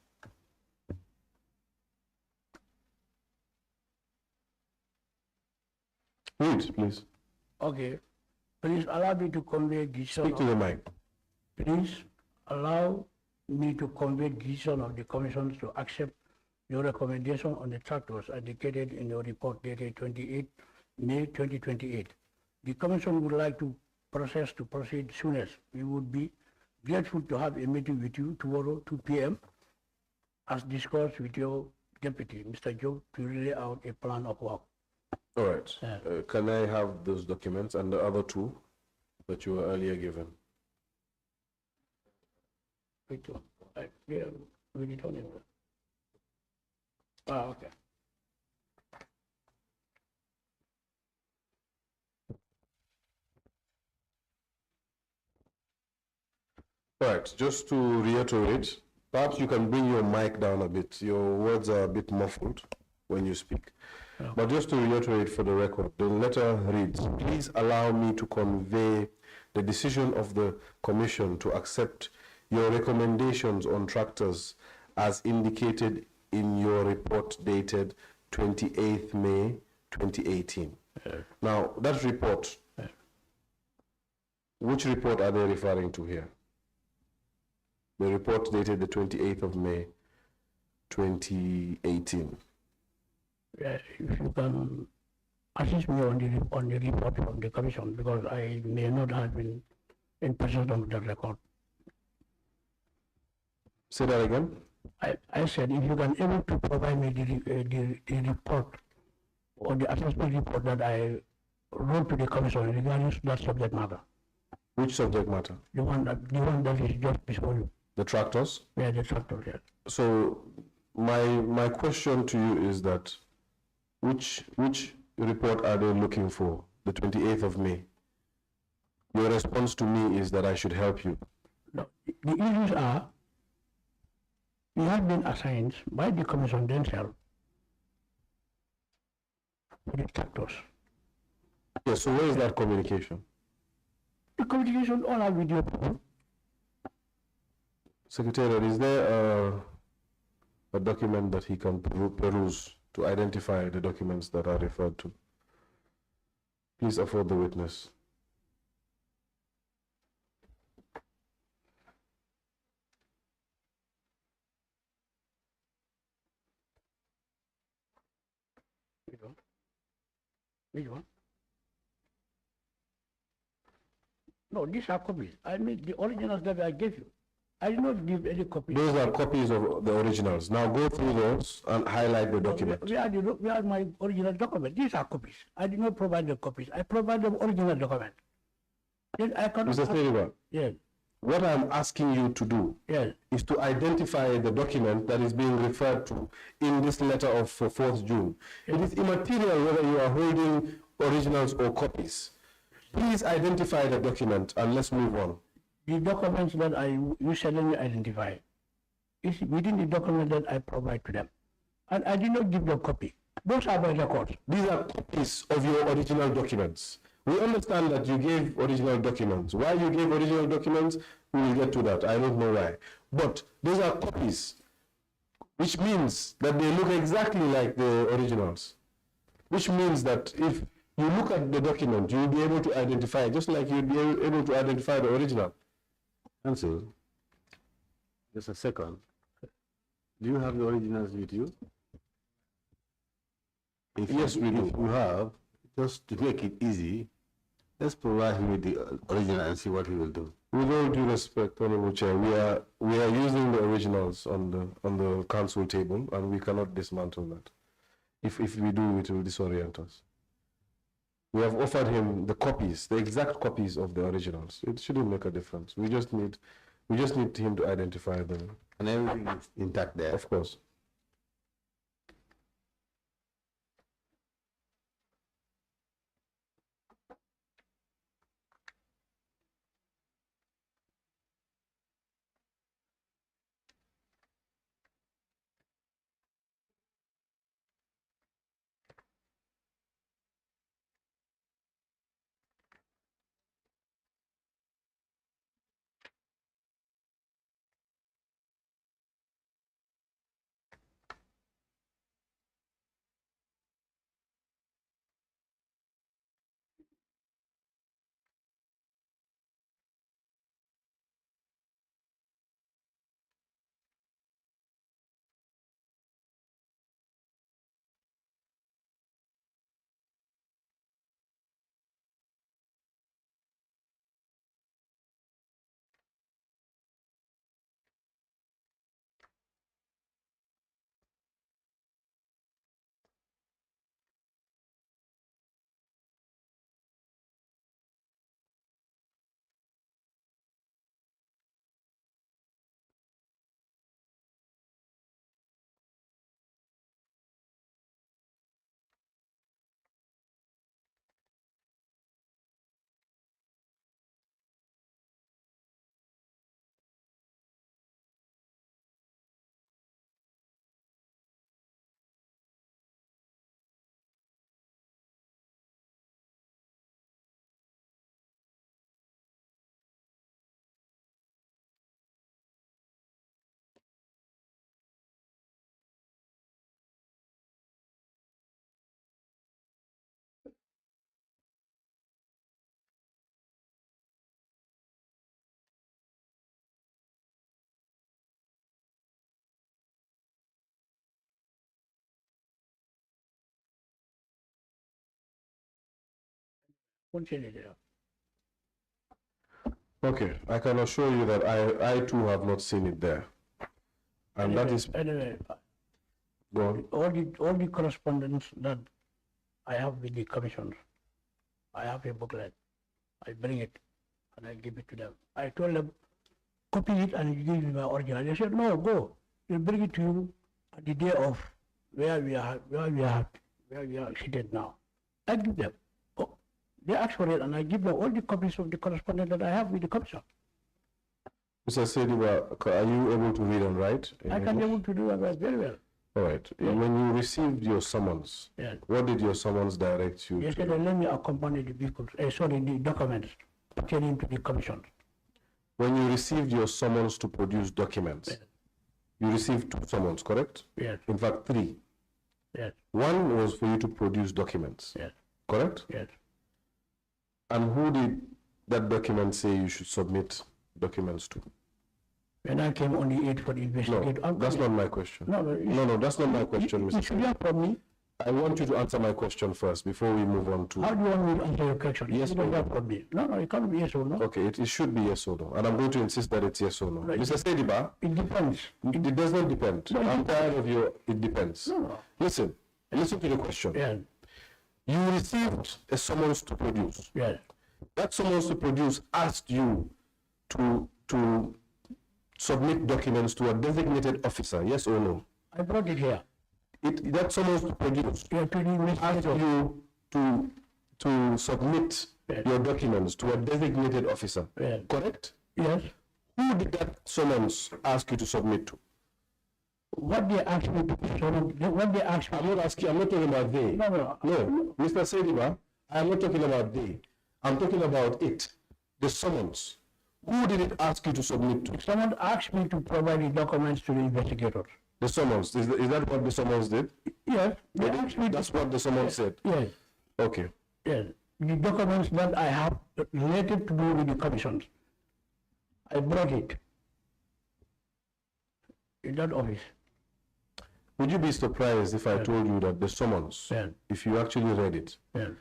Read, please. Okay. Please allow me to convey decision. Speak to the mic. Please allow me to convey decision of the Commission to accept your recommendation on the tractors indicated in your report dated 28 May 2028. The Commission would like to proceed soonest. We would be grateful to have a meeting with you tomorrow, 2 p.m., as discussed with your deputy, Mr. Joe, to lay out a plan of work. All right. Can I have those documents and the other two that you were earlier given? Which one? Yeah, we did on it. Ah, okay. All right, just to reiterate, perhaps you can bring your mic down a bit. Your words are a bit muffled when you speak. Oh. But just to reiterate for the record, the letter reads, please allow me to convey the decision of the Commission to accept your recommendations on tractors as indicated in your report dated 28th May 2018. Now, that report, which report are they referring to here? the report dated the 28th of May, 2018. Yes, if you can assist me on the report from the commission, because I may not have been in possession of the record. Say that again? I said if you can able to provide me the report or the assessment report that I wrote to the commission regarding that subject matter. Which subject matter? The one that is just before you. The tractors? Yeah, the tractor, yeah. So my question to you is that which report are they looking for? The 28th of May. Your response to me is that I should help you. No, the issues are, you have been assigned by the commission themselves for the tractors. Yes, so where is that communication? The communication all are video people. Secretariat, is there a document that he can peruse to identify the documents that are referred to? Please afford the witness. Which one? Which one? No, these are copies. I mean the originals that I gave you. I did not give any copies. Those are copies of the originals. Now go through those and highlight the document. We are my original document. These are copies. I did not provide the copies. I provide the original document. Then I cannot. Mr. Saidy-Bah, yes. what I'm asking you to do Yes. is to identify the document that is being referred to in this letter of 4th June. It is immaterial whether you are holding originals or copies. Please identify the document and let's move on. The documents that you suddenly identify is within the document that I provide to them. And I did not give them copy. Those are my records. These are copies of your original documents. We understand that you gave original documents. Why you gave original documents, we will get to that. I don't know why. But those are copies, which means that they look exactly like the originals. Which means that if you look at the document, you'll be able to identify, just like you'll be able to identify the original. Counsel, just a second. Do you have the originals with you? Yes, we do. If you have, just to make it easy, let's provide him with the original and see what he will do. With all due respect, Honorable Chair, we are using the originals on the council table, and we cannot dismantle that. If we do, it will disorient us. We have offered him the copies, the exact copies of the originals. It shouldn't make a difference. We just need him to identify them. And everything is intact there. Of course. Won't say it there. Okay, I can assure you that I too have not seen it there. And Anyway, that is, anyway, go on. all the correspondence that I have with the commissioners, I have a booklet. I bring it and I give it to them. I told them, copy it and you give me my original. They said, no, go. We'll bring it to you at the day of where we are seated now. I give them. Oh, they ask for it and I give them all the copies of the correspondence that I have with the commission. Mr. Saidy-Bah, are you able to read and write? I can be able to do that very well. All right. When you received your summons, Yes. what did your summons direct you Yes, to? let me accompany the vehicles, the documents pertaining to the commission. When you received your summons to produce documents, Yes. you received 2 summons, correct? Yes, In fact, 3. yes, One was for you to produce documents, yes, correct? yes. And who did that document say you should submit documents to? When I came on the 8th for the investigator. No, that's not my question. No, That's not my question, You Mr. should hear from me. I want you to answer my question first before we move on to... How do you want me to answer your question? Yes, You don't or hear no? from me. No, it can't be yes or no. Okay, it should be yes or no. And I'm going to insist that it's yes or no. Right. Mr. Saidy-Bah, It depends. it does not depend. No, it I'm tired of your, it depends. No. Listen to the question. Yes, You received a summons to produce. yes, That summons to produce asked you to submit documents to a designated officer, yes or no? I brought it here. That summons to produce Yeah, to the asked investigator. you to submit Yes. your documents to a designated officer, Yes. correct? Yes. Who did that summons ask you to submit to? What they asked me to, what they asked me. I'm not talking about they. No. No, Mr. Saidy-Bah, I'm not talking about they. I'm talking about it, the summons. Who did it ask you to submit to? Someone asked me to provide the documents to the investigators. The summons, is that what the summons did? Yes, they asked me to. That's what the summons said. Yes, Okay. yes. The documents that I have related to do with the commissions, I brought it in that office. Would you be surprised if I told you that the summons, Yes. if you actually read it, Yes,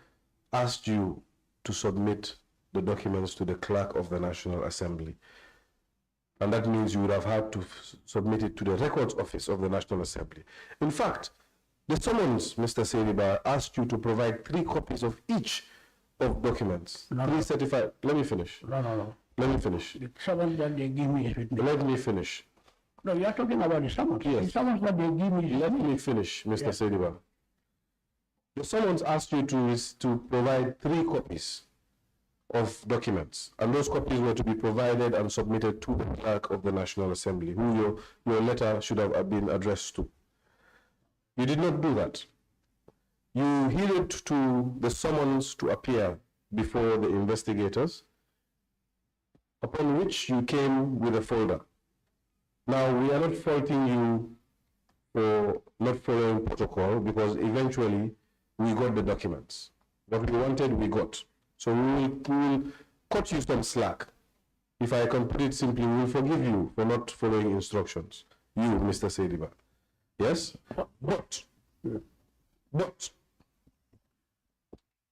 asked you to submit the documents to the clerk of the National Assembly? And that means you would have had to submit it to the records office of the National Assembly. In fact, the summons, Mr. Saidy-Bah, asked you to provide 3 copies of each of documents. No. 3 certified. Let me finish. no. Let me finish. The summons that they give me is with me. Let me finish. No, you are talking about the summons. Yes. The summons that they give me is Let me finish, Mr. Yes. Saidy-Bah. The summons asked you to provide 3 copies of documents, and those copies were to be provided and submitted to the clerk of the National Assembly, who your letter should have been addressed to. You did not do that. You heeded to the summons to appear before the investigators, upon which you came with a folder. Now, we are not faulting you for not following protocol, because eventually we got the documents. What we wanted, we got. So we will cut you some slack. If I can put it simply, we will forgive you for not following instructions. You, Mr. Saidy-Bah. Yes? But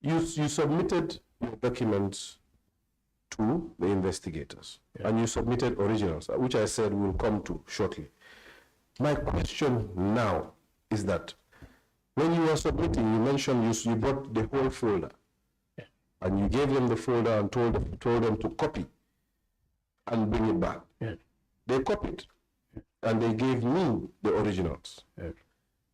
you submitted your documents to the investigators, and you submitted originals, which I said we'll come to shortly. My question now is that when you were submitting, you mentioned you brought the whole folder, and you gave them the folder and told them to copy and bring it back. Yes. They copied, and they gave me the originals. Yes.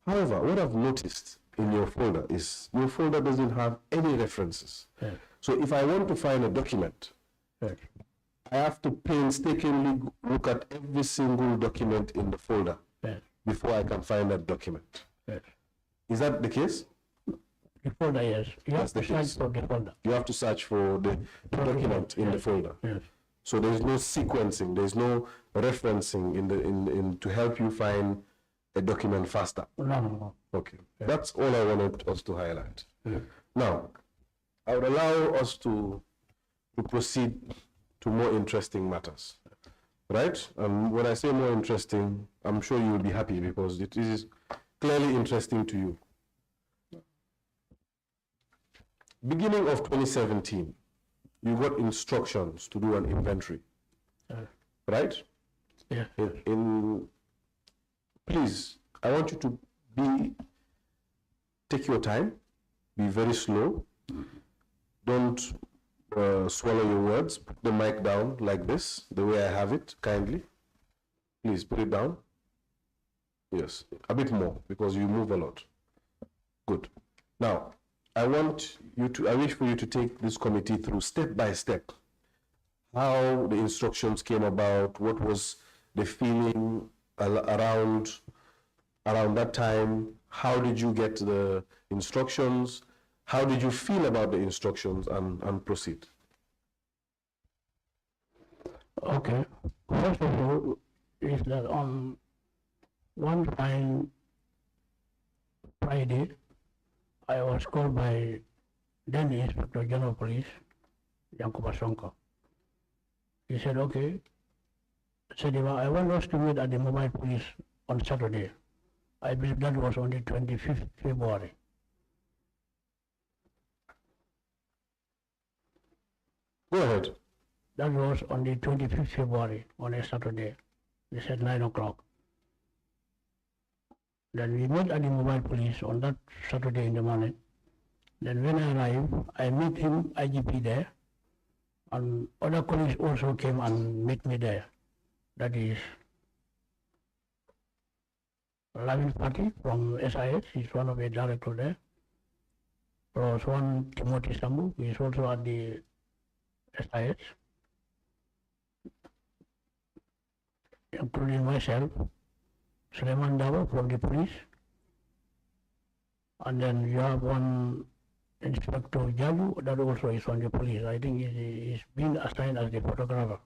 However, what I've noticed in your folder is your folder doesn't have any references. Yes. So if I want to find a document, Yes. I have to painstakingly look at every single document in the folder Yes. before I can find that document. Yes. Is that the case? The folder, yes. You That's have to the search case. for the folder. You have to search for the document in the folder. Yes. So there's no sequencing, there's no referencing in to help you find a document faster. No. Okay, that's all I wanted us to highlight. Yes. Now, I would allow us to proceed to more interesting matters, right? And when I say more interesting, I'm sure you will be happy because it is clearly interesting to you. beginning of 2017, you got instructions to do an inventory, right? Yeah. Please, I want you to take your time, be very slow. Don't swallow your words. Put the mic down like this, the way I have it, kindly. Please put it down. Yes, a bit more, because you move a lot. Good. Now, I wish for you to take this committee through step by step how the instructions came about, what was the feeling around that time, how did you get the instructions, how did you feel about the instructions, and proceed. Okay. First of all, is that on one fine Friday, I was called by then the Inspector General of Police, Yankuba Sonko. He said, okay, Saidy-Bah, I want us to meet at the mobile police on Saturday. I believe that was on the 25th February. Go ahead. That was on the 25th February, on a Saturday. They said 9 o'clock. Then we met at the mobile police on that Saturday in the morning. Then when I arrived, I met him, IGP there, and other colleagues also came and met me there. That is Lavin Party from SIS, he's one of the directors there. Plus one Timothy Sambu, who is also at the SIS, including myself, Suleiman Dawa from the police, and then you have one Inspector Jaju that also is from the police. I think he's been assigned as the photographer.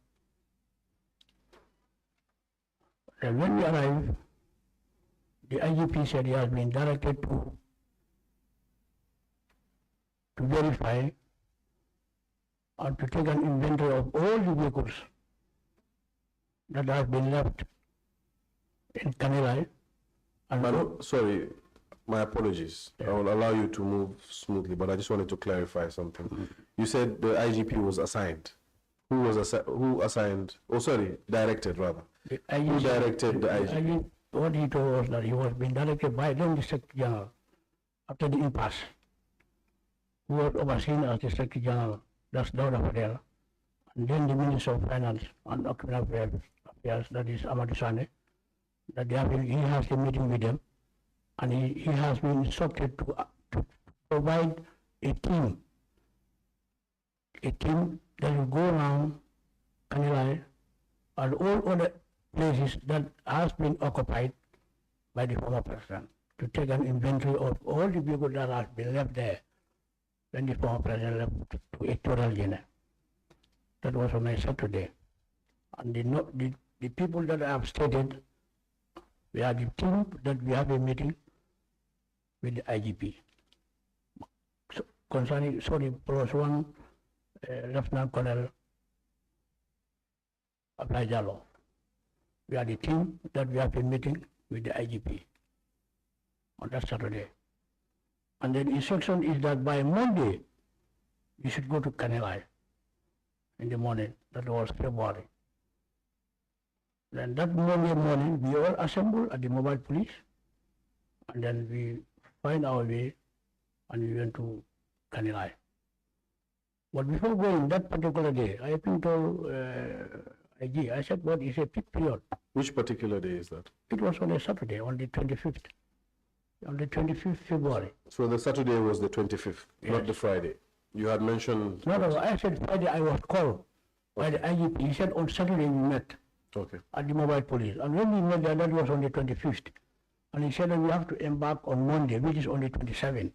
And when we arrived, the IGP said he has been directed to verify and to take an inventory of all the vehicles that have been left in Kanilai. And sorry, my apologies. I will allow you to move smoothly, but I just wanted to clarify something. You said the IGP was assigned. Who was assigned? Oh, sorry, directed rather. Who directed the IGP? What he told us that he was being directed by then the Secretary General after the impasse, who was overseen as the Secretary General, that's Dauda Patel, and then the Minister of Finance and Occupational Affairs, that is Amadou Sane, that he has a meeting with them, and he has been instructed to provide a team that will go around Kanilai and all other places that has been occupied by the former president, to take an inventory of all the vehicles that have been left there when the former president left to Equatorial Guinea. That was on a Saturday. And the people that I have stated, we are the team that we have a meeting with the IGP. So, concerning, sorry, plus one Lieutenant Colonel Abdullah Jallo. We are the team that we have a meeting with the IGP on that Saturday. And the instruction is that by Monday, you should go to Kanilai in the morning. That was February. Then that Monday morning, we all assembled at the mobile police, and then we find our way, and we went to Kanilai. But before going that particular day, I have been told, I said, what is a peak period? Which particular day is that? It was on a Saturday, on the 25th. On the 25th February. So the Saturday was the 25th, yes. Not the Friday. You had mentioned... No, I said Friday I was called by the IGP. He said on Saturday we met at the mobile police. And when we met there, that was on the 25th. And he said that we have to embark on Monday, which is on the 27th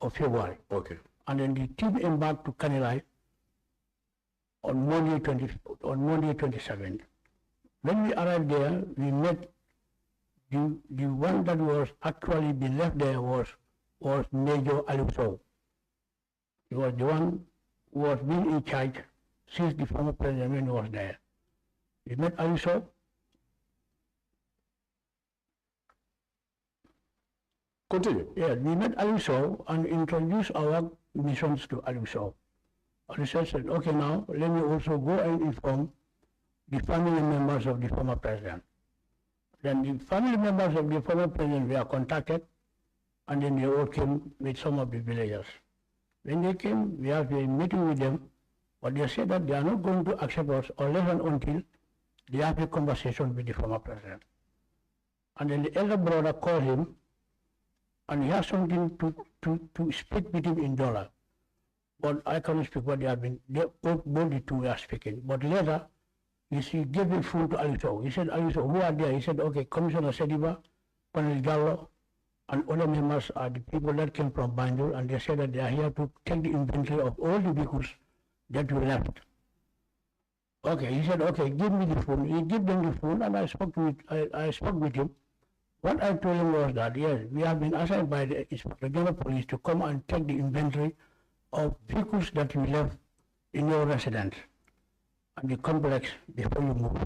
of February. Okay. And then the team embarked to Kanilai on Monday 27th. When we arrived there, we met the one that was actually been left there was Major Aluso. He was the one who was being in charge since the former president when he was there. We met Aluso. Continue. Yeah, we met Aluso and introduced our missions to Aliso. Aliso said, okay, now let me also go and inform the family members of the former president. Then the family members of the former president were contacted, and then they all came with some of the villagers. When they came, we have a meeting with them, but they said that they are not going to accept us unless and until they have a conversation with the former president. And then the elder brother called him, and he has something to speak with him in dollar. But I cannot speak what they have been, both the two were speaking. But later, he gave a phone to Aliso. He said, Aliso, who are there? He said, okay, Commissioner Saidy-Bah, Colonel Gallo, and other members are the people that came from Banjul, and they said that they are here to take the inventory of all the vehicles that we left. Okay, he said, okay, give me the phone. He gave them the phone, and I spoke with him. What I told him was that, yes, we have been assigned by the Inspector General Police to come and take the inventory of vehicles that we left in your residence and the complex before you move.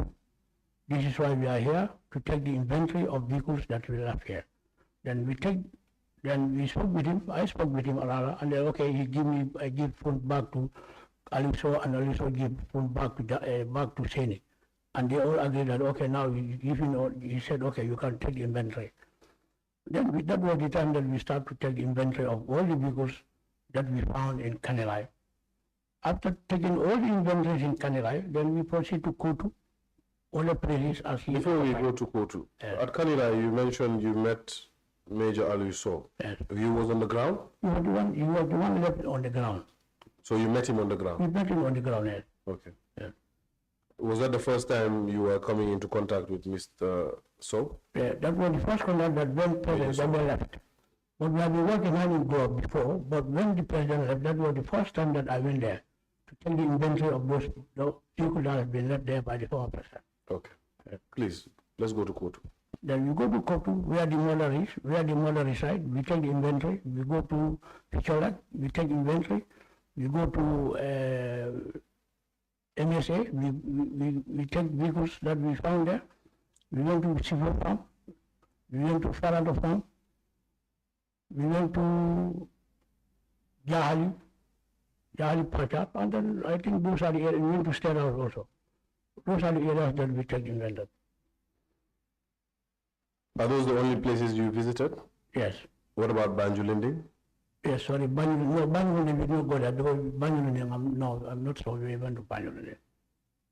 This is why we are here, to take the inventory of vehicles that we left here. Then we spoke with him, I spoke with him, and then, okay, I give phone back to Aliso, and Aliso give phone back to Seni. And they all agreed that, okay, now he said, okay, you can take the inventory. Then that was the time that we started to take the inventory of all the vehicles that we found in Kanilai. After taking all the inventories in Kanilai, then we proceed to Kotu, other places as he. Before we go to Kotu, at Kanilai you mentioned you met Major Aliso. Yes. He was on the ground? He was the one left on the ground. So you met him on the ground? We met him on the ground, yes. Okay. Yeah. Was that the first time you were coming into contact with Mr. So? Yeah, that was the first contact that when President left. But we have been working hand in glove before, but when the president left, that was the first time that I went there to take the inventory of those vehicles that have been left there by the former president. Okay. Please, let's go to Kotu. Then we go to Kotu, where the mother reside, we take the inventory. We go to Picholat, we take inventory. We go to MSA, we take vehicles that we found there. We went to Sivo Farm, we went to Farado Farm, we went to Jahali Pachap, and then I think those are the areas, we went to State House also. Those are the areas that we take inventory. Are those the only places you visited? Yes. What about Banjulinding? Yes, sorry, Banjulinding we don't go there because Banjulinding, I'm not sure we went to Banjulinding.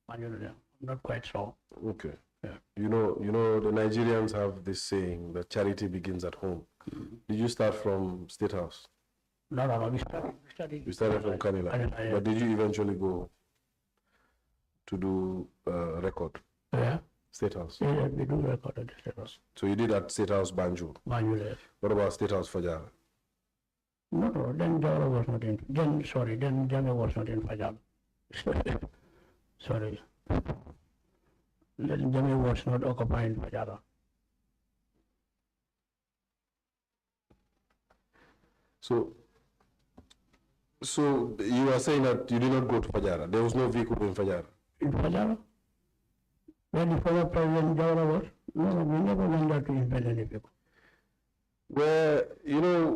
I'm not quite sure. Okay. Yeah. You know, the Nigerians have this saying that charity begins at home. Did you start from State House? No, we started. You started from Kanilai. But did you eventually go to do record? Yeah. State House? Yeah, we do record at the State House. So you did at State House Banjul? Banjul, yes. What about State House Fajara? No, then Jawara was not in, then Janneh was not in Fajal. Sorry. Then Janneh was not occupying Fajara. So you are saying that you did not go to Fajara? There was no vehicle in Fajara? In Fajara? Where the former president Jawara was? No, we never went there to invade any vehicle. Where, you know,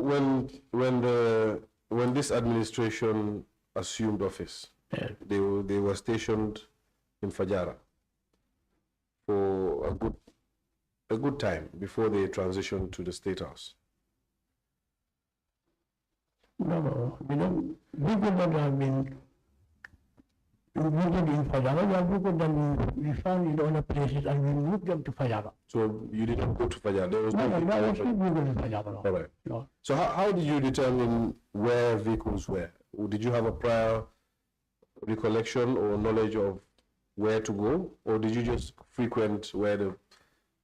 when this administration assumed office, yes, they were stationed in Fajara for a good time before they transitioned to the State House. No, people that have been invaded in Fajara, we have people that we found in other places and we moved them to Fajara. So you didn't go to Fajara? There was No, vehicle there in was no vehicle in Fajara. No. All right. No. So how did you determine where vehicles were? Did you have a prior recollection or knowledge of where to go, or did you just frequent where the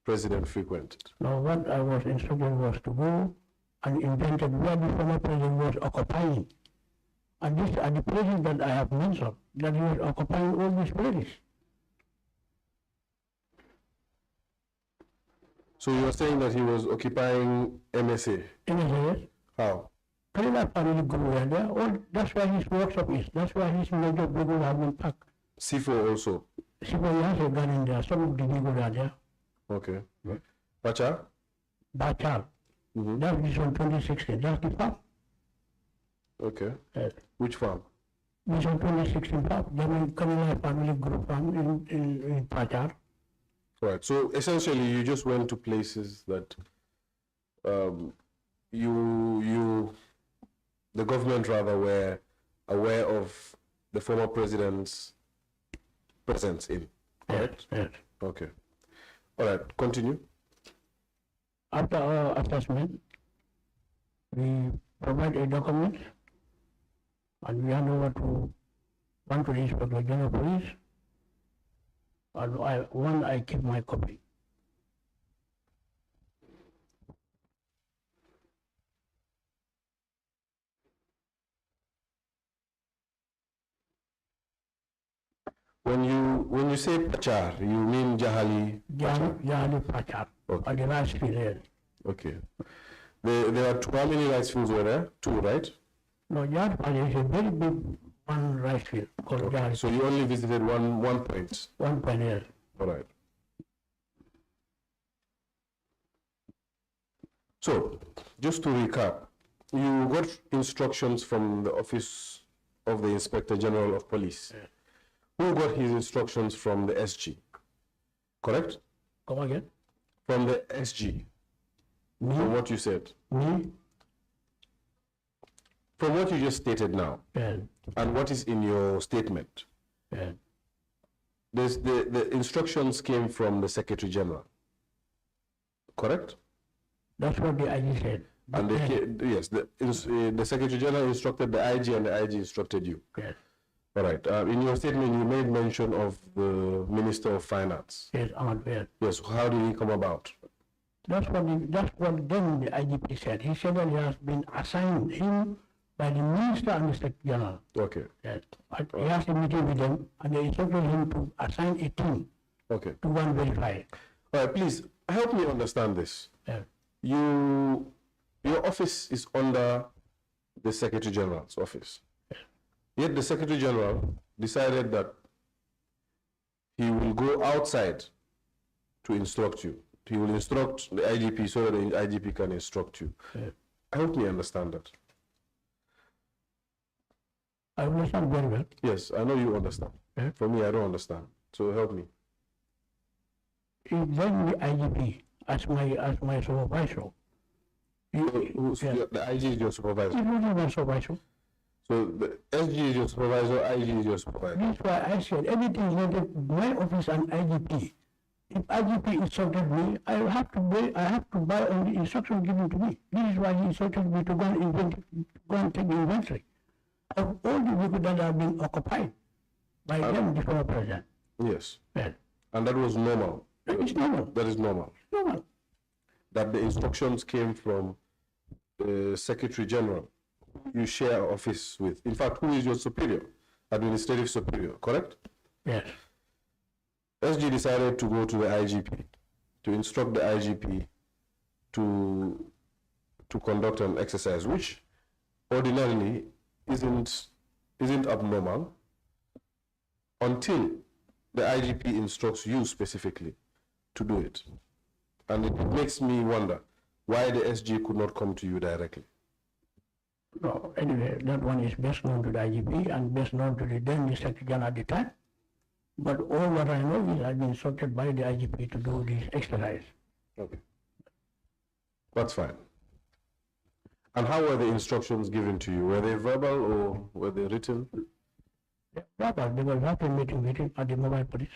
president frequented? No, what I was instructed was to go and invented where the former president was occupying. And these are the places that I have mentioned, that he was occupying all these places. So you are saying that he was occupying MSA? MSA, yes. How? Kanilai family grew there. That's where his workshop is. That's where his major vehicles have been packed. Sifo also? Sifo has a gun in there. Some of the vehicles are there. Okay. Pacha? Bachar. That is on 2016. That's the farm. Okay. Yes. Which farm? This is 2016 farm, Janneh family group farm in Pachar. Right. So essentially, you just went to places that the government rather were aware of the former president's presence in. Correct? Yes. Okay. All right. Continue. After our assessment, we provide a document and we hand over to one to the Inspector General of Police, and I keep my copy. When you say Pachar, you mean Jahali? Jahali Pachar, Okay. or the rice field there. Okay. There are how many rice fields were there? 2, right? No, Jahali Pachar is a very big one rice field called Jahali. So you only visited one point. 1 point here. All right. So, just to recap, you got instructions from the Office of the Inspector General of Police. Yeah. Who got his instructions from the SG? Correct? Come again? From the SG. Me? From what you said. Me? From what you just stated now, Yeah. and what is in your statement, Yeah. the instructions came from the Secretary General. Correct? That's what the IG said. And yes, the Secretary General instructed the IG and the IG instructed you. Yes. All right. In your statement, you made mention of the Minister of Finance. Yes, I'm aware. Yes. How did he come about? That's what then the IGP said. He said that he has been assigned him by the Minister and the Secretary General. Okay. Yes. He has a meeting with them and they instructed him to assign a team Okay. to go and verify. All right. Please help me understand this. Yes. Your office is under the Secretary General's office. Yet the Secretary General decided that he will go outside to instruct you. He will instruct the IGP so that the IGP can instruct you. Yes. Help me understand that. I understand very well. Yes, I know you understand. Yes. For me, I don't understand. So help me. He then the IGP as my supervisor. The IG is your supervisor. He was my supervisor. So the SG is your supervisor, IG is your supervisor. That's why I said everything related to my office and IGP. If IGP instructed me, I have to buy on the instruction given to me. This is why he instructed me to go and take inventory of all the vehicles that have been occupied by them before president. Yes. Well, And that was normal. that is normal. That is normal. Normal. That the instructions came from the Secretary General you share office with. In fact, who is your superior? Administrative superior, correct? Yes. SG decided to go to the IGP, to instruct the IGP to conduct an exercise, which ordinarily isn't abnormal until the IGP instructs you specifically to do it. And it makes me wonder why the SG could not come to you directly. No, anyway, that one is best known to the IGP and best known to the then Secretary General at the time. But all what I know is I've been instructed by the IGP to do this exercise. Okay. That's fine. And how were the instructions given to you? Were they verbal or were they written? Verbal, they were not a meeting with him at the mobile police.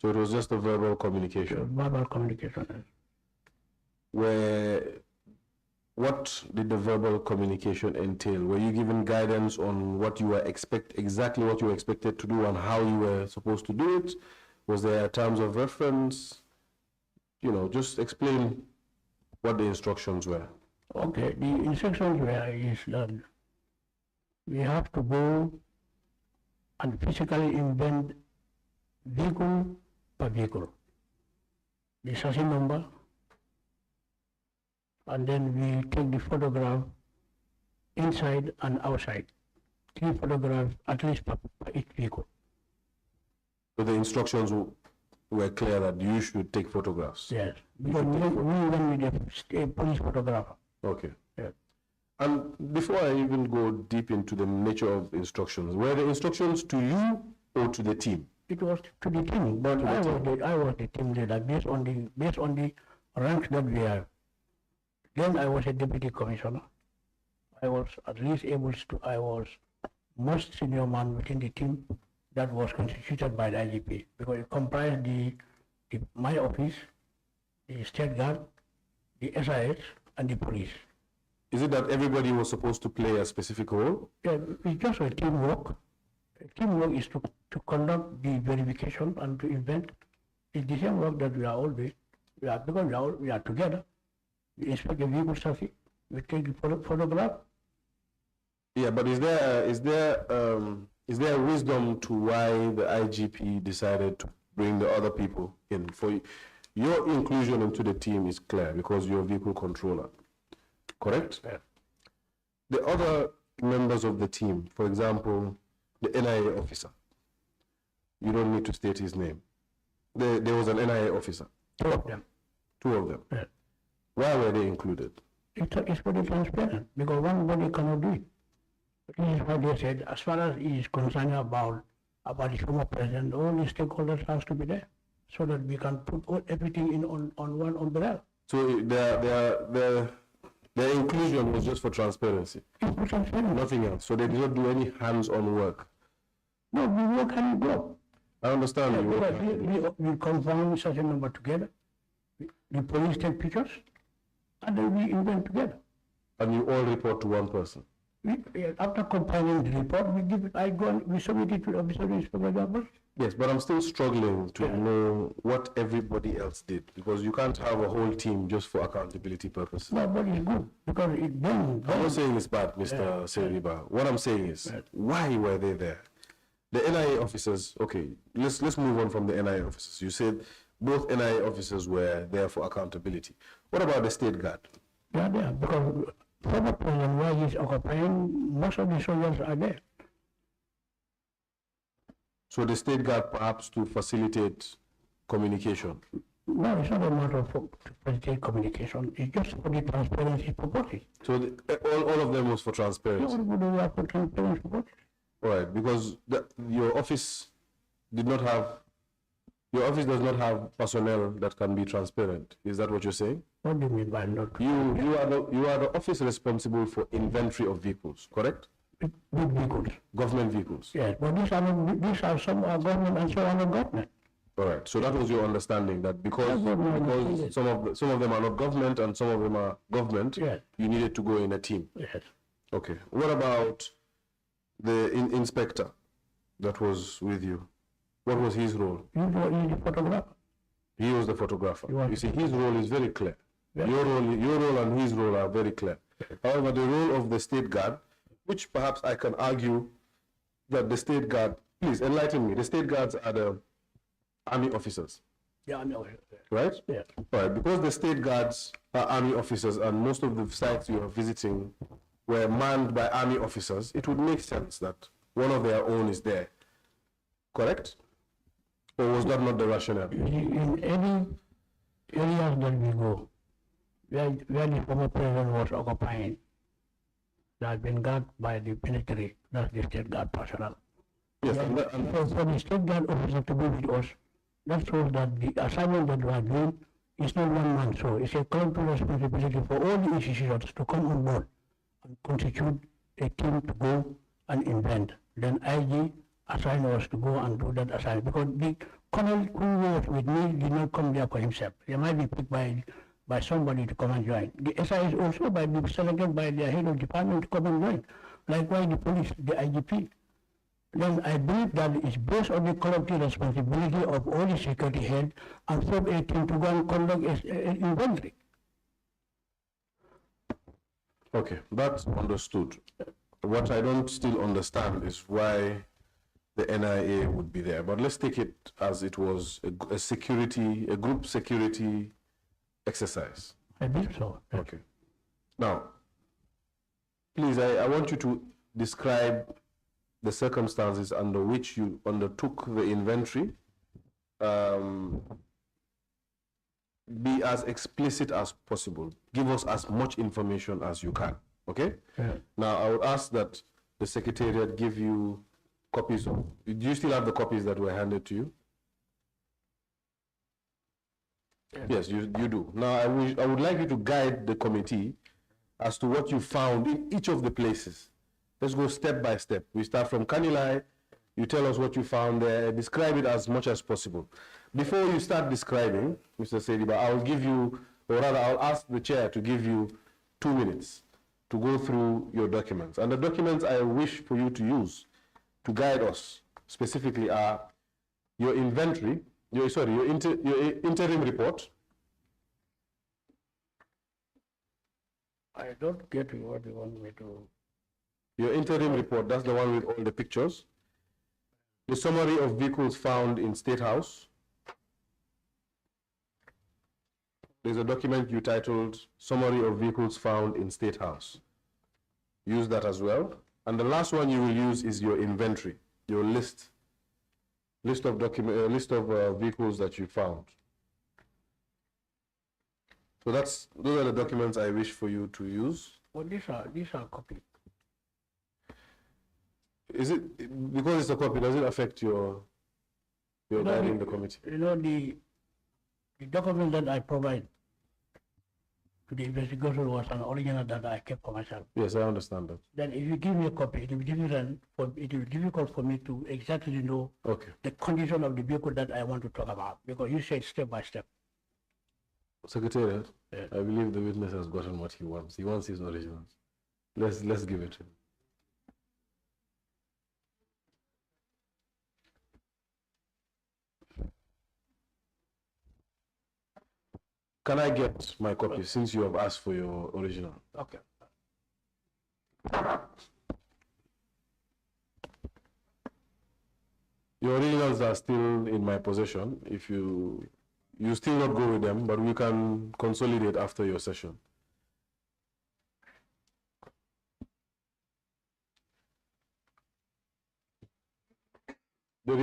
So it was just a verbal communication. Verbal communication. What did the verbal communication entail? Were you given guidance on what you were exactly what you were expected to do and how you were supposed to do it? Was there terms of reference? You know, just explain what the instructions were. Okay, the instructions were is that we have to go and physically invent vehicle per vehicle, the chassis number, and then we take the photograph inside and outside. 3 photographs at least per each vehicle. So the instructions were clear that you should take photographs. Yes, because we went with a police photographer. Okay. Yeah. And before I even go deep into the nature of instructions, were the instructions to you or to the team? It was to the team, but I was the team leader based on the ranks that we have. Then I was a deputy commissioner. I was at least I was most senior man within the team that was constituted by the IGP, because it comprised my office, the State Guard, the SIS, and the police. Is it that everybody was supposed to play a specific role? Yeah, it's just a teamwork. Teamwork is to conduct the verification and to invent. It's the same work that we are all doing. Because we are together. We inspect the vehicle chassis. We take the photograph. Yeah, but is there a wisdom to why the IGP decided to bring the other people in? For your inclusion into the team is clear because you're a vehicle controller, correct? Yeah. The other members of the team, for example, the NIA officer, you don't need to state his name. There was an NIA officer. Two of them. Two of them. Yeah. Why were they included? It's very transparent because one body cannot do it. This is why they said, as far as he is concerned about the former president, all the stakeholders has to be there so that we can put everything in on one umbrella. So their inclusion was just for transparency. It's for transparency. Nothing else. So they did not do any hands-on work. No, we work hand in glove. I understand you. Because we confirm such a number together. The police take pictures, and then we invent together. And you all report to one person. After compiling the report, we give it. We submit it to the officer of the Inspector General. Yes, but I'm still struggling to know what everybody else did, because you can't have a whole team just for accountability purposes. No, but it's good because it then. I'm not saying it's bad, Mr. Saidy-Bah. What I'm saying is, why were they there? The NIA officers, okay, let's move on from the NIA officers. You said both NIA officers were there for accountability. What about the State Guard? They are there because former president, while he's occupying, most of the soldiers are there. So the State Guard perhaps to facilitate communication? No, it's not a matter of to facilitate communication. It's just for the transparency purposes. So all of them was for transparency? Everybody are for transparency purposes. All right, because your office does not have personnel that can be transparent. Is that what you're saying? What do you mean by not? You are the office responsible for inventory of vehicles, correct? Big vehicles. Government vehicles. Yes, but these are some are government and some are not government. All right. So that was your understanding that because some of them are not government and some of them are government, yes, you needed to go in a team. Yes. Okay. What about the inspector that was with you? What was his role? He's the photographer. He was the photographer. You see, his role is very clear. Yes. Your role and his role are very clear. However, the role of the State Guard, which perhaps I can argue that the State Guard, please enlighten me, the State Guards are the army officers. Yeah, army officers. Right? Yes. All right, because the State Guards are army officers and most of the sites you are visiting were manned by army officers, it would make sense that one of their own is there. Correct? Or was that not the rationale? In any areas that we go, where the former president was occupying, that has been guarded by the military, that's the State Guard personnel. Yes, So for the State Guard officer to be with us, that shows that the assignment that we are doing is not one man show. It's a collective responsibility for all the institutions to come on board and constitute a team to go and invent. Then IG assigned us to go and do that assignment because the colonel who was with me did not come there for himself. He might be picked by somebody to come and join. The SIS also might be selected by their head of department to come and join. Likewise the police, the IGP. Then I believe that it's based on the collective responsibility of all the security heads and form a team to go and conduct an inventory. Okay, that's understood. What I don't still understand is why the NIA would be there. But let's take it as it was a group security exercise. I believe so. Okay. Now, please, I want you to describe the circumstances under which you undertook the inventory. Be as explicit as possible. Give us as much information as you can. Okay? Yeah. Now, I would ask that the Secretariat give you copies of, do you still have the copies that were handed to you? Yes, you do. Now, I would like you to guide the committee as to what you found in each of the places. Let's go step by step. We start from Kanilai. You tell us what you found there. Describe it as much as possible. Before you start describing, Mr. Saidy-Bah, I'll give you, or rather, I'll ask the chair to give you 2 minutes to go through your documents. And the documents I wish for you to use to guide us specifically are your inventory, your interim report. I don't get what you want me to. Your interim report, that's the one with all the pictures. The summary of vehicles found in State House. There's a document you titled Summary of Vehicles Found in State House. Use that as well. And the last one you will use is your inventory, your list of vehicles that you found. So those are the documents I wish for you to use. Well, these are copies. Is it, because it's a copy, does it affect your guiding the committee? You know, the document that I provide to the investigation was an original that I kept for myself. Yes, I understand that. Then if you give me a copy, it will be difficult for me to exactly know the condition of the vehicle that I want to talk about, because you said step by step. Secretariat, Yeah. I believe the witness has gotten what he wants. He wants his originals. Let's give it to him. Can I get my copy since you have asked for your original? Okay. Your originals are still in my possession. If you still not go with them, but we can consolidate after your session. The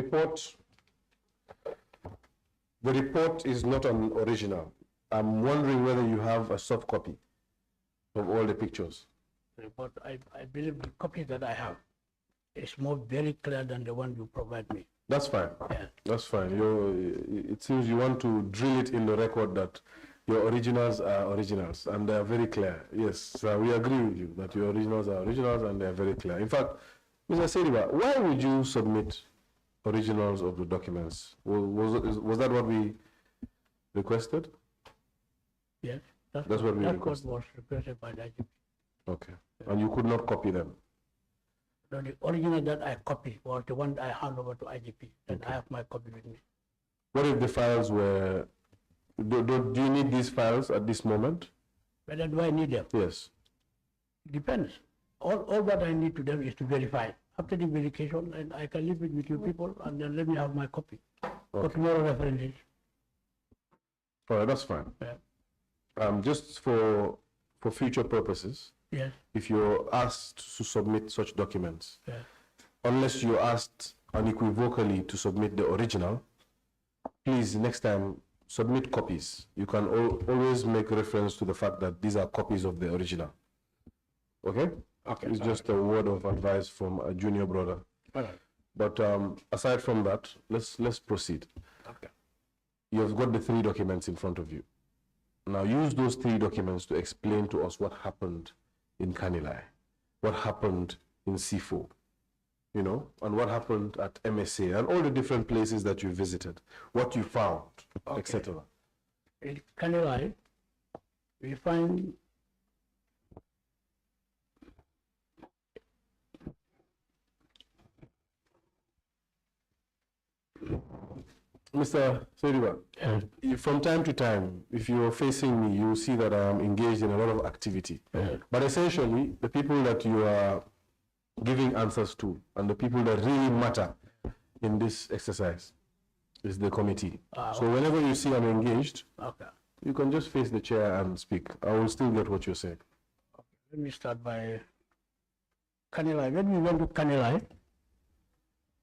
report is not an original. I'm wondering whether you have a soft copy of all the pictures. But I believe the copy that I have is more very clear than the one you provide me. That's fine. Yeah. That's fine. It seems you want to drill it in the record that your originals are originals, and they are very clear. Yes, we agree with you that your originals are originals and they are very clear. In fact, Mr. Saidy-Bah, why would you submit originals of the documents? Was that what we requested? Yes, That's what we requested. was requested by the IGP. Okay. And you could not copy them? No, the original that I copied was the one I hand over to IGP, and I have my copy with me. What if the files were, do you need these files at this moment? Whether do I need them? Yes. Depends. All what I need to them is to verify. After the verification, and I can leave it with you people, and then let me have my copy. For tomorrow references. All right, that's fine. Yeah. Just for future purposes, Yes. if you're asked to submit such documents, Yeah. unless you're asked unequivocally to submit the original, please next time submit copies. You can always make reference to the fact that these are copies of the original. Okay? Okay. It's just a word of advice from a junior brother. All right. But aside from that, let's proceed. Okay. You've got the 3 documents in front of you. Now use those 3 documents to explain to us what happened in Kanilai, what happened in CIFO, and what happened at MSA, and all the different places that you visited, what you found, etc. In Kanilai, we find Mr. Saidy-Bah, from time to time, if you are facing me, you will see that I am engaged in a lot of activity. But essentially, the people that you are giving answers to and the people that really matter in this exercise is the committee. So whenever you see I'm engaged, you can just face the chair and speak. I will still get what you're saying. Let me start by Kanilai. When we went to Kanilai,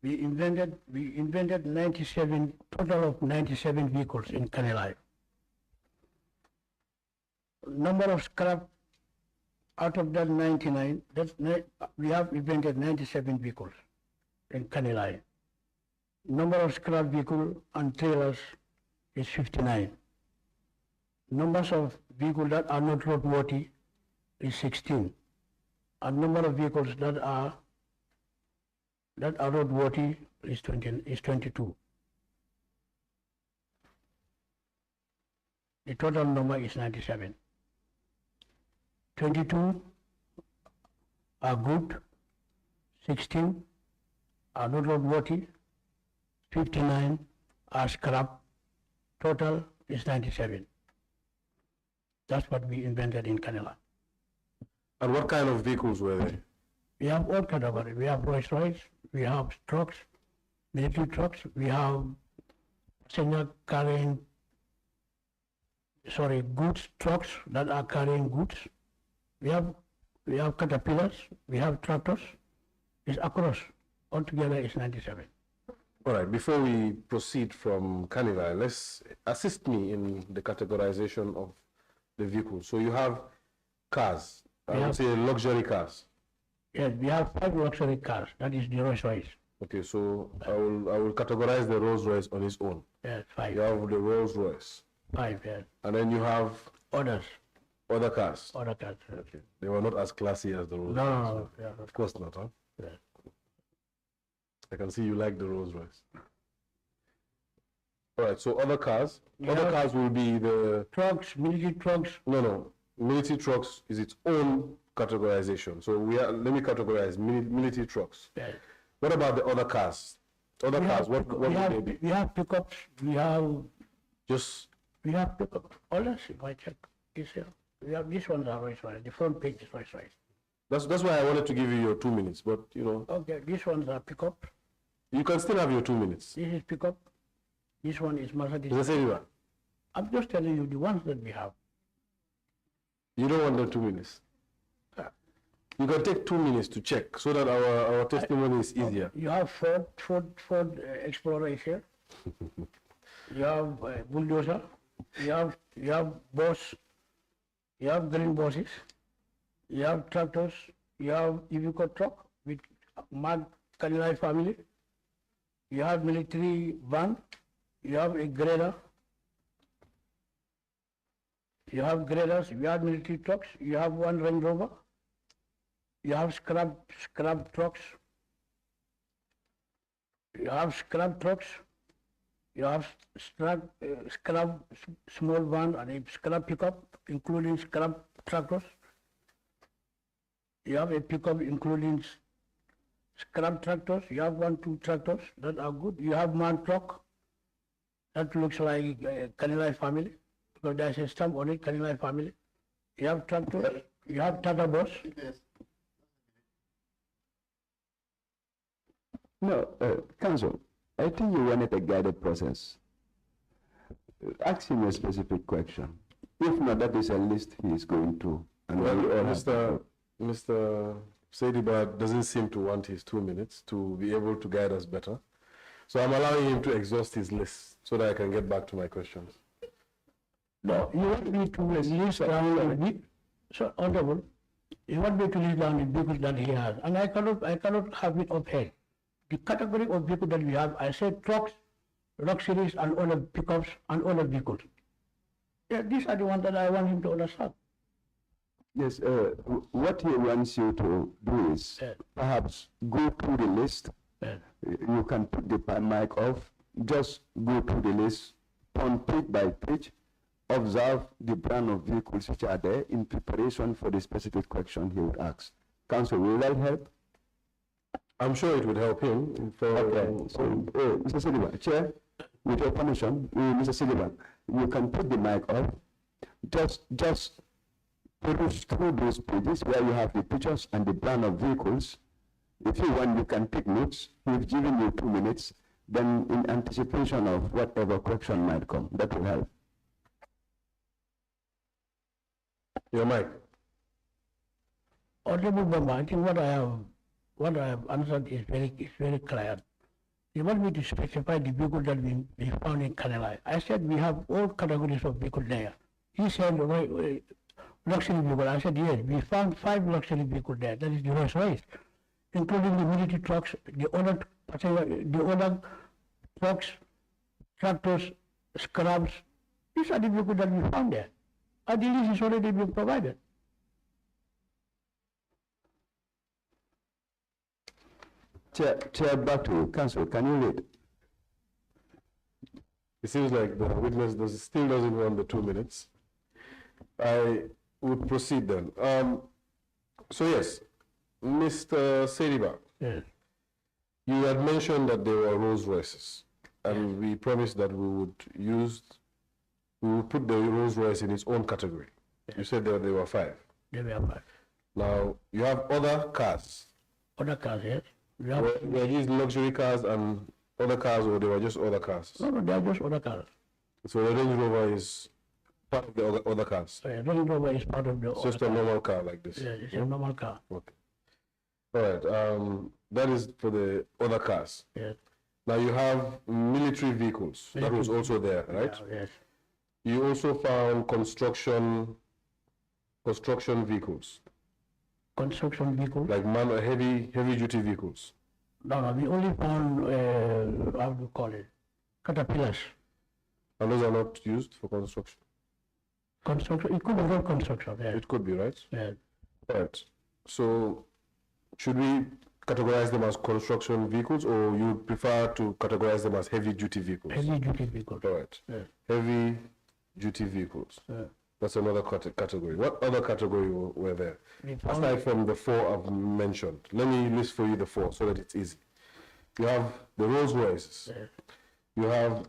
we invented 97, total of 97 vehicles in Kanilai. Number of scrap out of that 99, we have invented 97 vehicles in Kanilai. Number of scrap vehicles and trailers is 59. Numbers of vehicles that are not roadworthy is 16. And number of vehicles that are roadworthy is 22. The total number is 97. 22 are good, 16 are not roadworthy, 59 are scrap, total is 97. That's what we invented in Canela. And what kind of vehicles were they? We have all categories. We have Rolls Royce, we have trucks, military trucks, we have passenger carrying, goods trucks that are carrying goods. We have caterpillars, we have tractors. It's across. Altogether it's 97. All right, before we proceed from Kanilai, let's assist me in the categorization of the vehicles. So you have cars, I would say luxury cars. Yes, we have 5 luxury cars. That is the Rolls Royce. Okay, so I will categorize the Rolls Royce on its own. Yes, 5. You have the Rolls Royce. 5, yes. And then you have Others. other cars. Other cars. Okay. They were not as classy as the Rolls Royce. No. Yeah, Of course not, huh? yeah. I can see you like the Rolls Royce. All right, so other cars. Yeah. Other cars will be the... Trucks, military trucks. No. Military trucks is its own categorization. So let me categorize military trucks. Yes. What about the other cars? Other cars, what would they be? We have pickups, we have pickups. All this, if I check this here. We have, this one's are Rolls Royce. The front page is Rolls Royce. That's why I wanted to give you your 2 minutes, but you know. Okay, this one's are pickup. You can still have your 2 minutes. This is pickup. This one is Mercedes. Is that Saidy-Bah? I'm just telling you the ones that we have. You don't want the 2 minutes. You can take 2 minutes to check so that our testimony is easier. You have Ford Explorer is here. You have bulldozer. You have Boss. You have green bosses. You have tractors. You have Iveco truck with Mark Kanilai family. You have military van. You have a grader. You have graders. You have military trucks. You have one Range Rover. You have scrap trucks. You have scrap trucks. You have scrap small van and a scrap pickup, including scrap tractors. You have a pickup including scrap tractors. You have 2 tractors that are good. You have man truck that looks like Kanilai family because there's a stamp on it, Kanilai family. You have tractors. You have Tata Boss. No, Council, I think you wanted a guided process. Ask him a specific question. If not, that is a list he is going through. And well, Mr. Saidy-Bah doesn't seem to want his 2 minutes to be able to guide us better. So I'm allowing him to exhaust his list so that I can get back to my questions. No, you want me to list down the so honorable, you want me to list down the vehicles that he has, and I cannot have it offhand. The category of vehicles that we have, I said trucks, luxuries, and other pickups and other vehicles. Yeah, these are the ones that I want him to understand. Yes, what he wants you to do is perhaps go through the list. You can put the mic off, just go through the list on page by page, observe the brand of vehicles which are there in preparation for the specific question he would ask. Council, will that help? I'm sure it would help him. Okay, so Mr. Saidy-Bah, Chair, with your permission, Mr. Saidy-Bah, you can put the mic off. Just peruse through those pages where you have the pictures and the brand of vehicles. If you want, you can take notes. We've given you 2 minutes. Then, in anticipation of whatever question might come, that will help. Your mic. Honorable Member, I think what I have answered is very clear. You want me to specify the vehicle that we found in Kanilai. I said we have all categories of vehicles there. He said luxury vehicle. I said yes. We found 5 luxury vehicles there. That is the Rolls Royce, including the military trucks, the other trucks, tractors, scrubs. These are the vehicles that we found there. And the lease is already being provided. Chair, back to you. Council, can you read? It seems like the witness still doesn't want the 2 minutes. I would proceed then. So yes, Mr. Saidy-Bah, Yes. you had mentioned that there were Rolls Royces, and we promised that we would put the Rolls Royce in its own category. Yes. You said that there were 5. There were 5. Now, you have other cars. Other cars, yes. Were these luxury cars and other cars, or they were just other cars? No, they are just other cars. So the Range Rover is part of the other cars? Range Rover is part of the It's just a normal car like this? Yeah, it's a normal car. Okay. All right. That is for the other cars. Yes. Now you have military vehicles. That was also there, right? Yeah, yes. You also found construction vehicles. Construction vehicles? Like heavy duty vehicles. No, we only found, how do you call it, caterpillars. And those are not used for construction? Construction, it could be road construction, yeah. It could be, right? Yeah. Right. So, should we categorize them as construction vehicles, or you prefer to categorize them as heavy duty vehicles? Heavy duty vehicles. All right. Yeah. Heavy duty vehicles. Yeah. That's another category. What other category were there? found Aside from the 4 I've mentioned, let me list for you the 4 so that it's easy. You have the Rolls Royces. Yeah. You have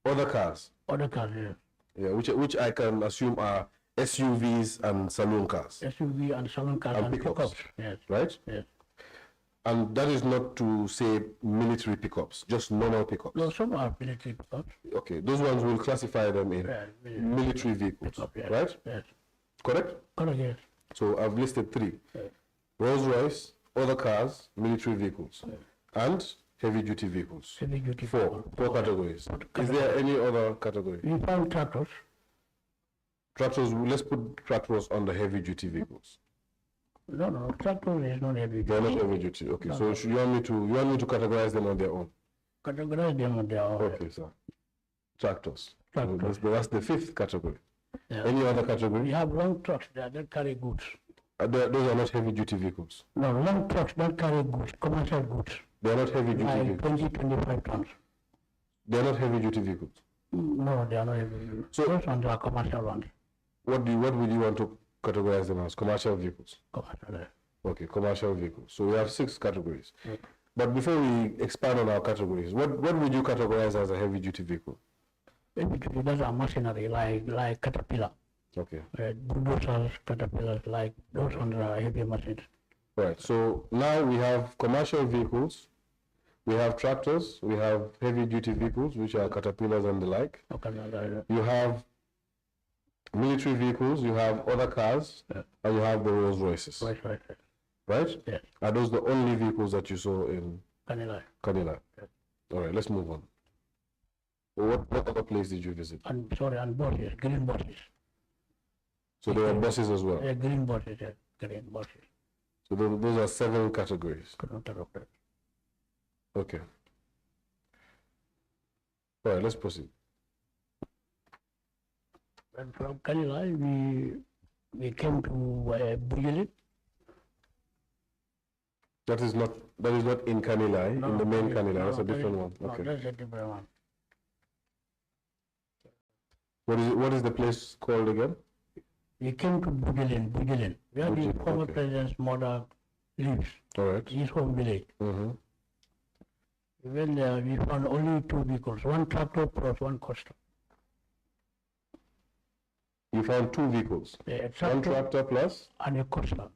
other cars. Other cars, yeah. Yeah, which I can assume are SUVs and saloon cars. SUV and saloon cars and pickups. Yes. Right? Yes. And that is not to say military pickups, just normal pickups. No, some are military pickups. Okay, those ones will classify them in military vehicles, Pickup, yes. right? Yes. Correct? Correct, yes. So I've listed 3. Yes. Rolls Royce, other cars, military vehicles, and heavy duty vehicles. Heavy duty 4 categories. Is there any other category? We found tractors. Tractors, let's put tractors under heavy duty vehicles. No, tractor is not heavy duty. They're not heavy duty. Okay, so you want me to categorize them on their own? Categorize them on their own. Okay, sir. Tractors. Tractors. That's the 5th category. Yeah. Any other category? We have long trucks that carry goods. Those are not heavy duty vehicles. No, long trucks that carry goods, commercial goods. They are not heavy duty Like vehicles. 20-25 tons. They are not heavy duty vehicles. No, they are not heavy. So- those ones are commercial ones. What would you want to categorize them as? Commercial vehicles. Commercial. Okay, commercial vehicles. So we have 6 categories. Yeah. But before we expand on our categories, what would you categorize as a heavy duty vehicle? Heavy duty, those are machinery like caterpillar. Okay. Bulldozers, caterpillars, like those ones are heavy machines. Right. So now we have commercial vehicles, we have tractors, we have heavy duty vehicles, which are caterpillars and the like. Okay, You have military vehicles, you have other cars, and you have the Rolls Royces. right. Right? Yes. Are those the only vehicles that you saw in Canela. Kanila? All right, let's move on. What other place did you visit? And buses, green buses. So there were buses as well. Yeah, green buses, yeah, green buses. So those are 7 categories. Okay. All right, let's proceed. And from Canela, we came to Bujili. That is not in Kanila, in the main Kanila. That's a different one. No, Okay. that's a different one. What is the place called again? We came to Bujilin. Where the Bujilin, former okay. president's mother lives. All right. His home village. Mm-hmm. We went there, we found only 2 vehicles, 1 tractor plus 1 coaster. You found 2 vehicles. A One tractor plus and a coaster.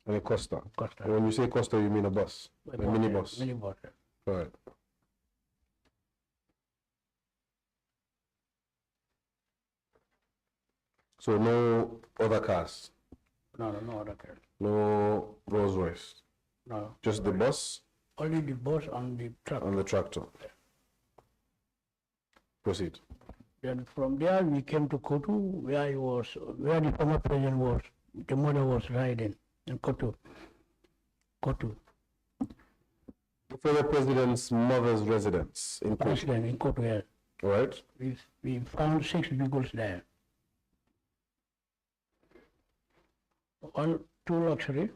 and a Costa. Costa. And when you say Costa, you mean a bus, a minibus. Minibus. All right. So no other cars, No, other car. no Rolls Royce, No. just the bus Only the bus and the truck. and the tractor. Proceed. Then from there we came to Kotu, where the former president was, the mother was riding in Kotu. The former president's mother's residence in Kotu. President in Kotu, yes. All right. We found 6 vehicles there. Two luxury.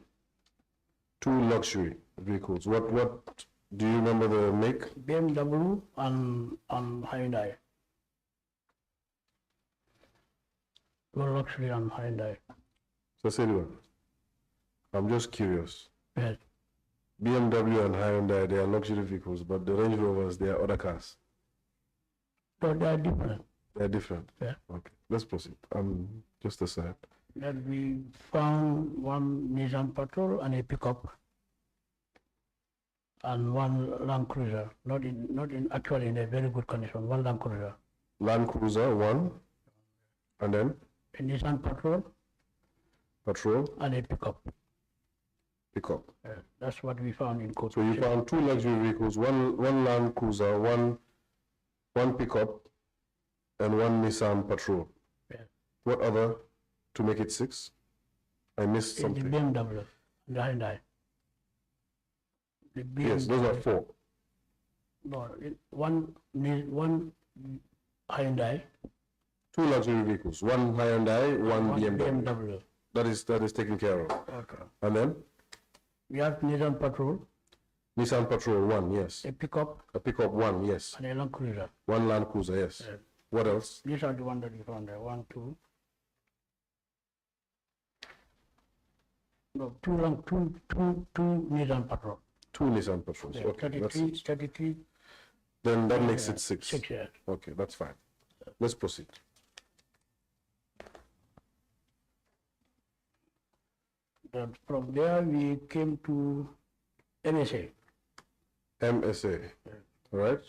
2 luxury vehicles. What do you remember the make? BMW and Hyundai. 2 luxury and Hyundai. So Saidy-Bah, I'm just curious. Yes. BMW and Hyundai, they are luxury vehicles, but the Range Rovers, they are other cars. So they are different. They are different. Yeah. Okay, let's proceed. Just aside. Then we found 1 Nissan Patrol and a pickup, and 1 Land Cruiser, not actually in a very good condition. 1 Land Cruiser. Land Cruiser, 1, and then A Nissan Patrol and a pickup. Pickup. That's what we found in Kotu. So you found 2 luxury vehicles, one Land Cruiser, one pickup, and 1 Nissan Patrol. Yeah. What other to make it 6? I missed The something. BMW, the Hyundai. The BMW, Yes, those are 4. No, one Hyundai, 2 luxury vehicles, 1 Hyundai, 1 BMW. BMW. That is taken care of. Okay. And then We have Nissan Patrol, Nissan Patrol, 1, yes. a pickup, A pickup, 1, yes. and a Land Cruiser. 1 Land Cruiser, yes. Yeah. What else? These are the ones that we found there. 1, 2. No, two Nissan Patrol. 2 Nissan Patrols. Yeah, Okay, 33. then that makes it 6. 6, yeah. Okay, that's fine. Let's proceed. Then from there we came to NSA. MSA, all right?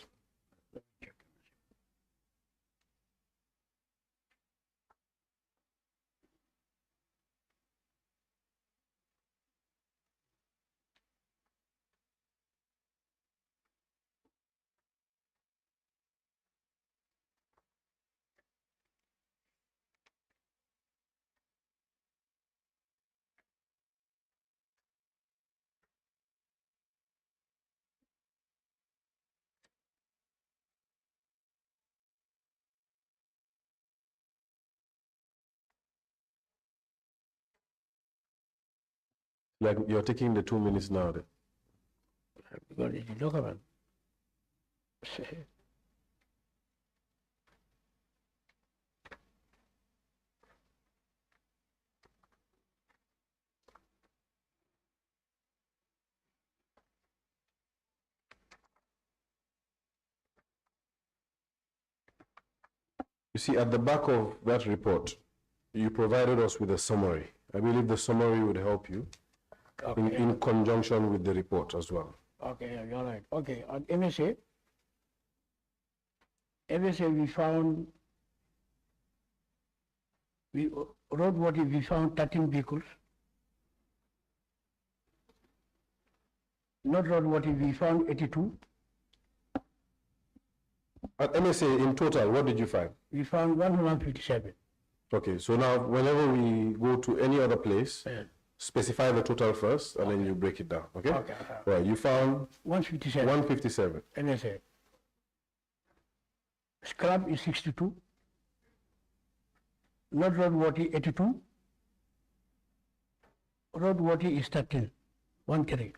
Like you're taking the 2 minutes now. Then. Because it's the document. You see, at the back of that report, you provided us with a summary. I believe the summary would help you in conjunction with the report as well. Okay, yeah, you're right. Okay, at MSA we found, roadworthy we found 13 vehicles. Not roadworthy we found 82. At MSA, in total, what did you find? We found 157. Okay, so now whenever we go to any other place, specify the total first, and then you break it down, okay? Okay. Right, you found 157. 157. MSA. Scrap is 62. Not roadworthy 82. Roadworthy is 13. 13.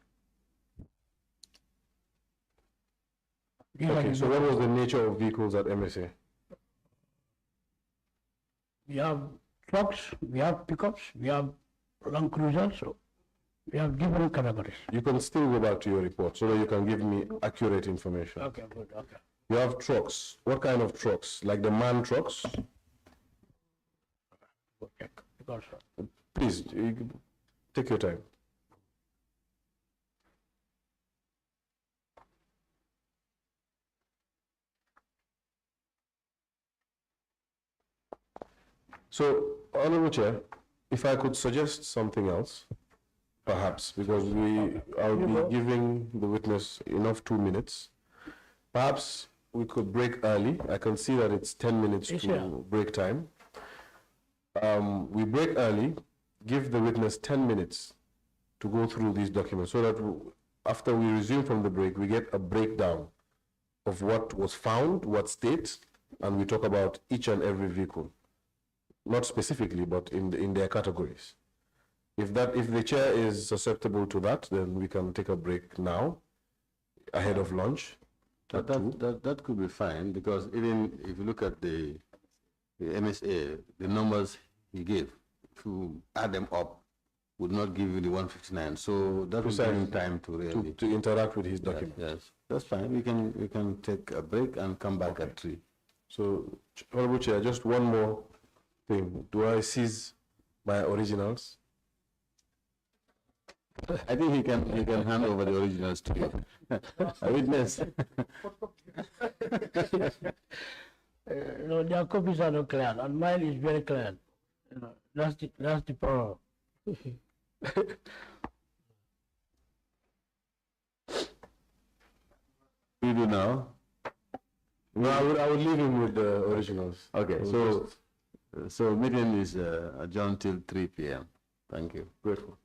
Okay, so what was the nature of vehicles at MSA? We have trucks, we have pickups, we have Land Cruisers, so we have different categories. You can still go back to your report so that you can give me accurate information. Okay, good, okay. You have trucks. What kind of trucks? Like the MAN trucks? Good check. Because, Please, take your time. So, Honorable Chair, if I could suggest something else, perhaps, because I'll be giving the witness enough 2 minutes. Perhaps we could break early. I can see that it's 10 minutes to break time. We break early, give the witness 10 minutes to go through these documents so that after we resume from the break, we get a breakdown of what was found, what state, and we talk about each and every vehicle. Not specifically, but in their categories. If the chair is susceptible to that, then we can take a break now, ahead of lunch. That could be fine, because even if you look at the MSA, the numbers he gave, if you add them up, would not give you the 159. So that will give him time to really to interact with his document. Yes, that's fine. We can take a break and come back at 3. So, Honorable Chair, just one more thing. Do I seize my originals? I think he can hand over the originals to you. A witness. No, their copies are not clear, and mine is very clear. You know, that's the problem. We do now. No, I would leave him with the originals. Okay, so meeting is adjourned till 3 p.m. Thank you. Grateful.